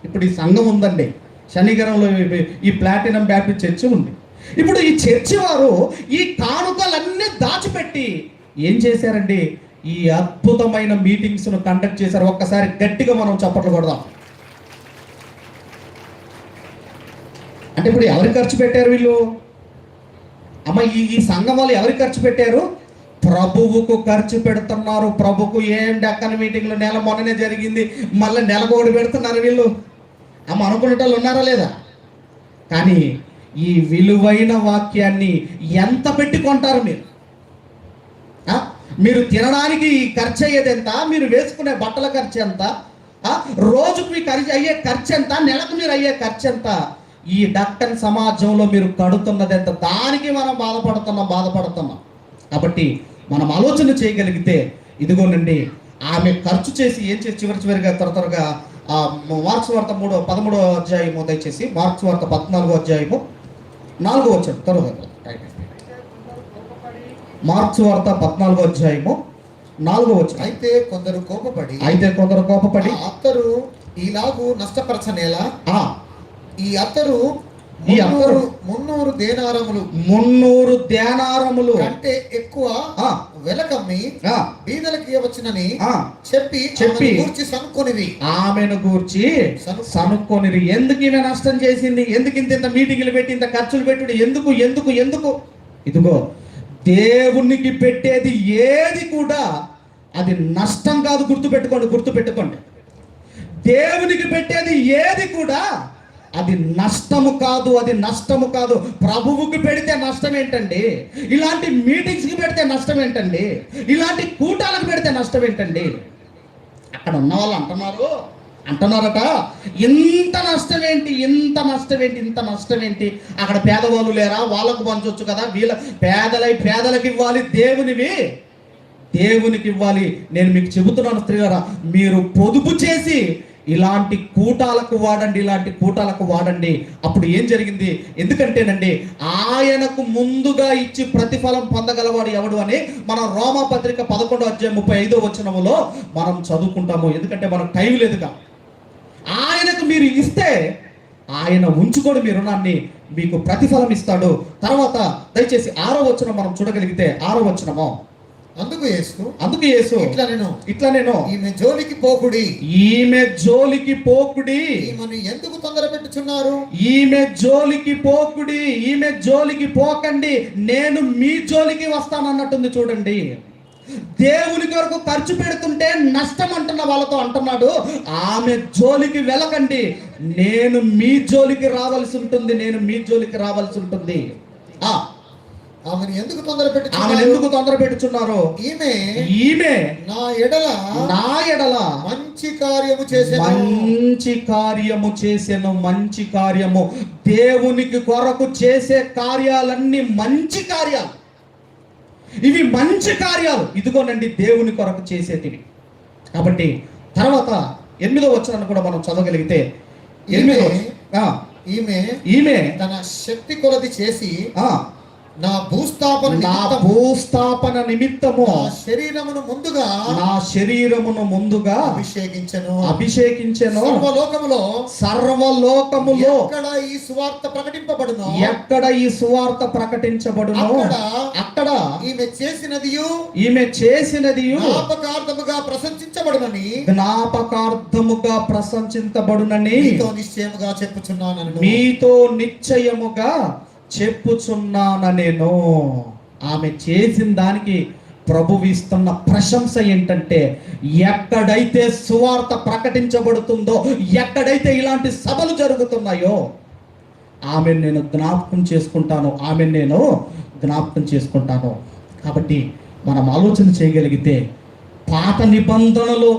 A: ఇప్పుడు ఈ సంఘం ఉందండి, శనిగరంలో ఈ ప్లాటినం బ్యాప్టిస్ట్ చర్చి ఉంది. ఇప్పుడు ఈ చర్చి వారు ఈ కానుకలన్నీ దాచిపెట్టి ఏం చేశారండి? ఈ అద్భుతమైన మీటింగ్స్ను కండక్ట్ చేశారు. ఒక్కసారి గట్టిగా మనం చప్పట్లు కొడదాం. అంటే ఇప్పుడు ఎవరికి ఖర్చు పెట్టారు వీళ్ళు? అమ్మ ఈ సంఘం వాళ్ళు ఎవరికి ఖర్చు పెట్టారు? ప్రభువుకు ఖర్చు పెడుతున్నారు. ప్రభుకు ఏం డక్కని మీటింగ్లు మొన్ననే జరిగింది, మళ్ళీ నెలకోడి పెడుతున్నారు వీళ్ళు. అమ్మ అనుకునేటోళ్ళు ఉన్నారా లేదా? కానీ ఈ విలువైన వాక్యాన్ని ఎంత పెట్టి కొంటారు మీరు? మీరు తినడానికి ఖర్చు అయ్యేది ఎంత? మీరు వేసుకునే బట్టల ఖర్చు ఎంత? రోజుకు మీకు అయ్యే ఖర్చు ఎంత? నెలకు మీరు అయ్యే ఖర్చు ఎంత? ఈ డక్కన్ సమాజంలో మీరు కడుతున్నది ఎంత? దానికి మనం బాధపడుతున్నాం. కాబట్టి మనం ఆలోచన చేయగలిగితే ఇదిగోనండి, ఆమె ఖర్చు చేసి ఏం చేసి చివరిగా త్వరగా మార్క్స్ వార్త 13వ అధ్యాయము, దయచేసి మార్క్స్ వార్త 14వ అధ్యాయము 4వ వచనం త్వరగా. మార్క్స్ వార్త 14వ అధ్యాయము 4వ వచనం.
D: అయితే కొందరు కోపపడి అత్తరు ఈలాగు నష్టపరచనేలా ఈ అత్తరు 300 దేనారములు అంటే ఎక్కువ వెలకమ్మి బీదలకి ఇవ్వవచ్చునని చెప్పి
A: ఆమెను గూర్చి సనుక్కొనిరి. ఎందుకు ఈమె నష్టం చేసింది? ఎందుకు ఇంత మీటింగ్లు పెట్టి ఇంత ఖర్చులు పెట్టుడు? ఎందుకు? ఇదిగో, దేవునికి పెట్టేది ఏది కూడా అది నష్టం కాదు. గుర్తుపెట్టుకోండి. దేవునికి పెట్టేది ఏది కూడా అది నష్టము కాదు. ప్రభువుకి పెడితే నష్టం ఏంటండి? ఇలాంటి మీటింగ్స్కి పెడితే నష్టం ఏంటండి? ఇలాంటి కూటాలకు పెడితే నష్టం ఏంటండి? అక్కడ ఉన్న వాళ్ళు అంటున్నారట, ఇంత నష్టం ఏంటి? అక్కడ పేదవాళ్ళు లేరా? వాళ్ళకు పంచవచ్చు కదా. వీళ్ళ పేదలకి ఇవ్వాలి, దేవునికి ఇవ్వాలి. నేను మీకు చెబుతున్నాను స్త్రీలారా, మీరు పొదుపు చేసి ఇలాంటి కూటాలకు వాడండి. అప్పుడు ఏం జరిగింది? ఎందుకంటేనండి, ఆయనకు ముందుగా ఇచ్చి ప్రతిఫలం పొందగలవాడు ఎవడు అని మనం రోమాపత్రిక 11వ అధ్యాయం 35వ వచనములో మనం చదువుకుంటాము. ఎందుకంటే మనకు టైం లేదుగా. ఆయనకు మీరు ఇస్తే ఆయన ఉంచుకోడు మీ రుణాన్ని, మీకు ప్రతిఫలం ఇస్తాడు. తర్వాత దయచేసి 6వ వచనం మనం చూడగలిగితే, 6వ వచనము.
D: అందుకు యేసు
A: ఇట్లా నేను
D: ఈమె జోలికి పోకుడి. ఈమెను ఎందుకు తొందర పెట్టుచున్నారు?
A: ఈమె జోలికి పోకండి, నేను మీ జోలికి వస్తానన్నట్టుంది. చూడండి, దేవుని కొరకు ఖర్చు పెడుతుంటే నష్టం అంటున్న వాళ్ళతో అంటున్నాడు, ఆమె జోలికి వెళ్ళకండి, నేను మీ జోలికి రావాల్సి ఉంటుంది.
D: ఆమెను ఎందుకు తొందర పెట్టుచున్నారు?
A: ఈమె
D: నా ఎడల మంచి కార్యము. దేవునికి కొరకు చేసే కార్యాలన్నీ మంచి కార్యాలు. ఇవి మంచి కార్యాలు. ఇదిగోనండి దేవుని కొరకు చేసేటివి. కాబట్టి తర్వాత 8వ వచనాన్ని కూడా మనం చదవగలిగితే, ఈమె తన శక్తి కొలది చేసి నా భూస్థాపన నిమిత్తము నా శరీరమును ముందుగా అభిషేకించెను. సర్వలోకములో ఎక్కడ ఈ సువార్త ప్రకటించబడును అక్కడ ఈమె చేసినది జ్ఞాపకార్థముగా ప్రశంసించబడునని మీతో నిశ్చయముగా చెప్పుచున్నాను నేను. ఆమె చేసిన దానికి
A: ప్రభువు ఇస్తున్న ప్రశంస ఏంటంటే, ఎక్కడైతే సువార్త ప్రకటించబడుతుందో, ఎక్కడైతే ఇలాంటి సభలు జరుగుతున్నాయో, ఆమెను నేను జ్ఞాపకం చేసుకుంటాను, ఆమెను నేను జ్ఞాపకం చేసుకుంటాను. కాబట్టి మనం ఆలోచన చేయగలిగితే, పాత నిబంధనలో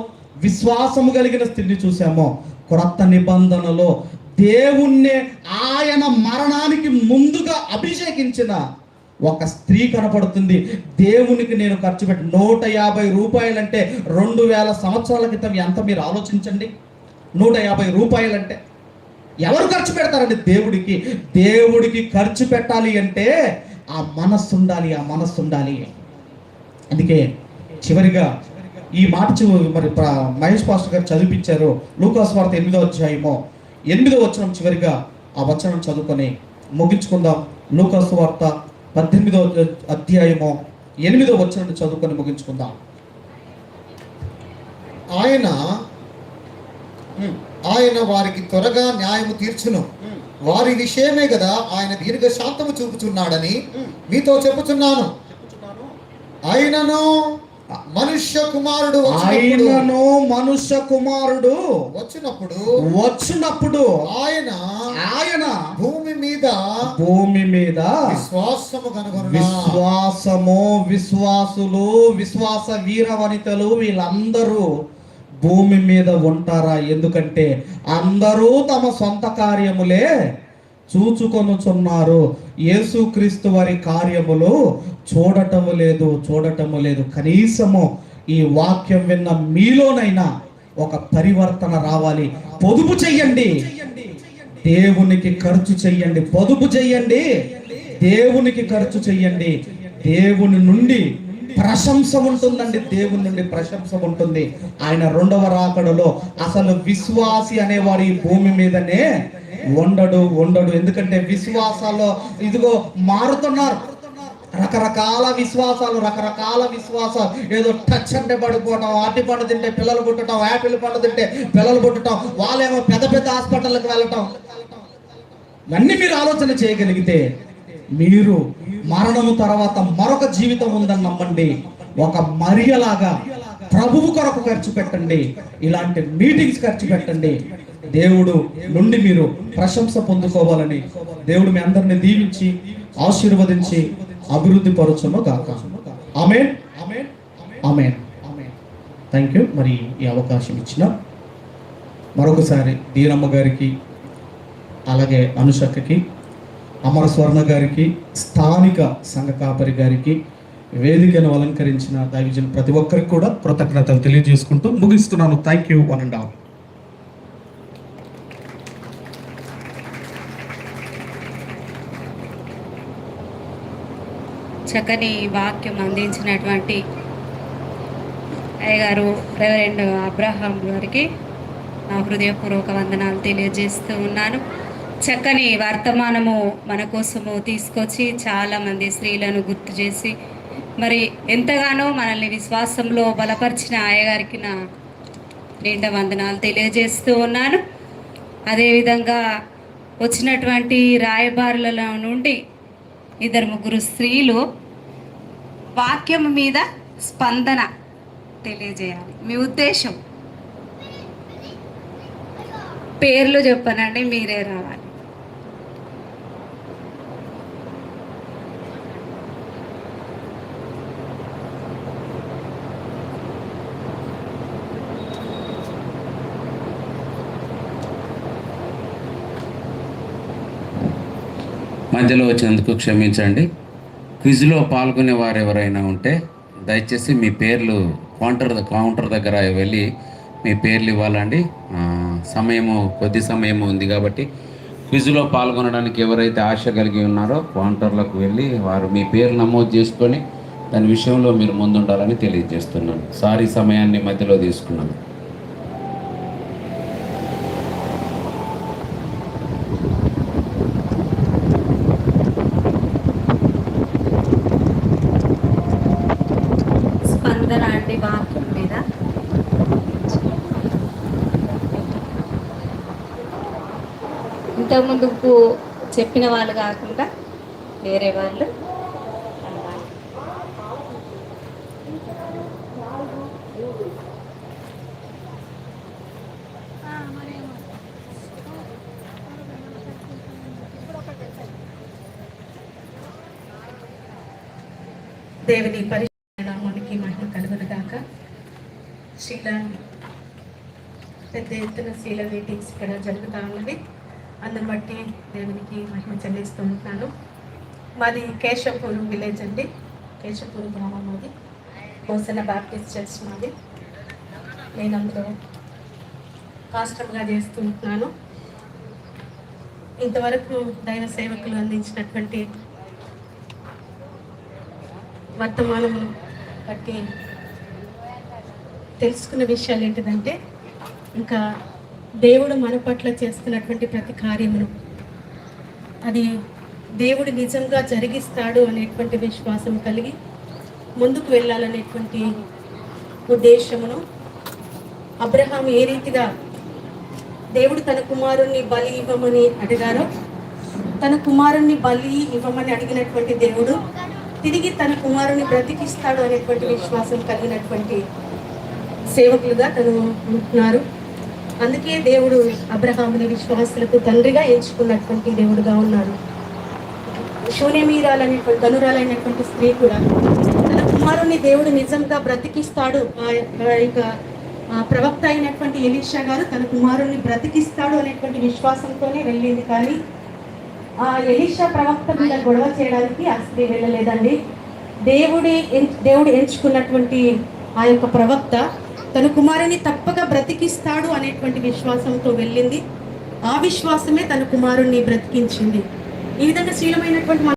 A: విశ్వాసము కలిగిన స్థితిని చూసామో, క్రొత్త నిబంధనలో దేవుణ్ణే ఆయన మరణానికి ముందుగా అభిషేకించిన ఒక స్త్రీ కనపడుతుంది. దేవునికి నేను ఖర్చు పెట్టి 150 రూపాయలంటే 2000 సంవత్సరాల క్రితం ఎంత మీరు ఆలోచించండి. 150 రూపాయలంటే ఎవరు ఖర్చు పెడతారండి దేవుడికి? దేవుడికి ఖర్చు పెట్టాలి అంటే ఆ మనస్సు ఉండాలి, ఆ మనస్సు ఉండాలి. అందుకే చివరిగా ఈ మాట మరి మహేష్ పాస్టర్ గారు చదివించారు. లూకాసు వార్త 8వ అధ్యాయము 8వ వచనం చివరిగా ఆ వచనం చదువుకొని ముగించుకుందాం. లూకాసు వార్త 18వ అధ్యాయము 8వ వచనం చదువుకొని ముగించుకుందాం.
D: ఆయన వారికి త్వరగా న్యాయము తీర్చును, వారి విషయమే కదా ఆయన దీర్ఘ శాంతము చూపుచున్నాడని మీతో చెప్పుచున్నాను. ఆయనను మనుష్య కుమారుడు వచ్చినప్పుడు ఆయన భూమి మీద
A: విశ్వాసులు, విశ్వాస వీర వనితలు వీళ్ళందరూ భూమి మీద ఉంటారా? ఎందుకంటే అందరూ తమ సొంత కార్యములే చూచుకొనుచున్నారు. యేసుక్రీస్తు వారి కార్యములు చూడటము లేదు. కనీసము ఈ వాక్యం విన్న మీలోనైనా ఒక పరివర్తన రావాలి. పొదుపు చెయ్యండి, దేవునికి ఖర్చు చెయ్యండి. పొదుపు చెయ్యండి, దేవునికి ఖర్చు చెయ్యండి. దేవుని నుండి ప్రశంస ఉంటుందండి, దేవుని నుండి ప్రశంస ఉంటుంది. ఆయన 2వ రాకడలో అసలు విశ్వాసి అనేవాడు ఈ భూమి మీదనే ఉండడు. ఎందుకంటే విశ్వాసాల్లో ఇదిగో మారుతున్నారు. రకరకాల విశ్వాసాలు. ఏదో టచ్ అంటే పడిపోవటం, అరటి పండు తింటే పిల్లలు పుట్టడం, యాపిల్ పండు తింటే పిల్లలు పుట్టడం, వాళ్ళేమో పెద్ద హాస్పిటల్కి వెళ్ళటం. ఇవన్నీ మీరు ఆలోచన చేయగలిగితే, మీరు మరణము తర్వాత మరొక జీవితం ఉందని నమ్మండి. ఒక మరియలాగా ప్రభువు కొరకు ఖర్చు పెట్టండి, ఇలాంటి మీటింగ్స్ ఖర్చు పెట్టండి. దేవుడు నుండి మీరు ప్రశంస పొందుకోవాలని దేవుడు మీ అందరిని దీవించి ఆశీర్వదించి అభివృద్ధి పరచును గాక. ఆమేన్. Thank you. మరి ఈ అవకాశం ఇచ్చిన మరొకసారి దీనమ్మ గారికి, అలాగే అనుషక్కకి, అమర స్వర్ణ గారికి, స్థానిక సంఘ కాపరి గారికి, వేదికను అలంకరించిన దైవజన ప్రతి ఒక్కరికి కూడా కృతజ్ఞతలు తెలియజేసుకుంటూ ముగిస్తున్నాను. Thank you one and all.
E: చక్కని వాక్యం అందించినటువంటి అయ్యగారు రెవరెండ్ అబ్రహాం గారికి నా హృదయపూర్వక వందనాలు తెలియజేస్తూ ఉన్నాను. చక్కని వర్తమానము మన కోసము తీసుకొచ్చి చాలామంది స్త్రీలను గుర్తు చేసి మరి ఎంతగానో మనల్ని విశ్వాసంలో బలపరిచిన అయ్యగారికి నా నిండా వందనాలు తెలియజేస్తూ ఉన్నాను. అదేవిధంగా వచ్చినటువంటి రాయబారుల నుండి 2-3 స్త్రీలు వాక్యం మీద స్పందన తెలియజేయాలి. మీ ఉద్దేశం? పేర్లు చెప్పనండి, మీరే రావాలి.
F: మధ్యలో వచ్చినందుకు క్షమించండి. క్విజ్లో పాల్గొనే వారు ఎవరైనా ఉంటే దయచేసి మీ పేర్లు కౌంటర్ దగ్గర వెళ్ళి మీ పేర్లు ఇవ్వాలండి. కొద్ది సమయము ఉంది కాబట్టి క్విజ్లో పాల్గొనడానికి ఎవరైతే ఆశ కలిగి ఉన్నారో కౌంటర్లకు వెళ్ళి వారు మీ పేరు నమోదు చేసుకొని దాని విషయంలో మీరు ముందుండాలని తెలియజేస్తున్నాను. సారీ, సమయాన్ని మధ్యలో తీసుకున్నాను.
E: వాక్యం మీద ఇంతకుముందుకు చెప్పిన వాళ్ళు కాకుండా వేరే వాళ్ళు
G: దేవుని పరిశుద్ధ నామానికి మహిమ కలుగును గాక. శీల పెద్ద ఎత్తున శీల మీటింగ్స్ ఇక్కడ జరుగుతూ ఉన్నది. అందుని బట్టి దేవునికి మహిమ చెల్లిస్తూ ఉంటున్నాను. మాది కేశవపూర్ విలేజ్ అండి, కేశవపూర్ గ్రామం మాది. హోసన బాప్టిస్ట్ చర్చ్ మాది. నేను అందులో కాస్టమ్గా చేస్తూ ఉంటున్నాను. ఇంతవరకు దైవ సేవకులు అందించినటువంటి వర్తమానము బట్టి తెలుసుకున్న విషయాలు ఏంటిదంటే, ఇంకా దేవుడు మన పట్ల చేస్తున్నటువంటి ప్రతి కార్యమును అది దేవుడు నిజంగా జరిగిస్తాడు అనేటువంటి విశ్వాసం కలిగి ముందుకు వెళ్ళాలనేటువంటి ఉద్దేశమును అబ్రహాం ఏ రీతిగా దేవుడు తన కుమారుణ్ణి బలి ఇవ్వమని అడిగారో, తన కుమారుణ్ణి బలి ఇవ్వమని అడిగినటువంటి దేవుడు తిరిగి తన కుమారుని బ్రతికిస్తాడు అనేటువంటి విశ్వాసం కలిగినటువంటి సేవకులుగా తను ఉంటున్నారు. అందుకే దేవుడు అబ్రహాముని విశ్వాసులకు తండ్రిగా ఎంచుకున్నటువంటి దేవుడుగా ఉన్నారు. శూన్యమీరాలనేటువంటి ధనురాలైనటువంటి స్త్రీ కూడా తన కుమారుని దేవుడు నిజంగా బ్రతికిస్తాడు, ఆ ప్రవక్త అయినటువంటి ఎలీషా గారు తన కుమారుని బ్రతికిస్తాడు అనేటువంటి విశ్వాసంతోనే వెళ్ళింది. కానీ ఆ ఎలీషా ప్రవక్త మీద గొడవ చేయడానికి ఆ స్త్రీ వెళ్ళలేదండి. దేవుడు ఎంచుకున్నటువంటి ఆ యొక్క ప్రవక్త తన కుమారుని తప్పక బ్రతికిస్తాడు అనేటువంటి విశ్వాసంతో వెళ్ళింది. ఆ విశ్వాసమే తన కుమారుణ్ణి బ్రతికించింది. ఈ విధంగా శీలమైనటువంటి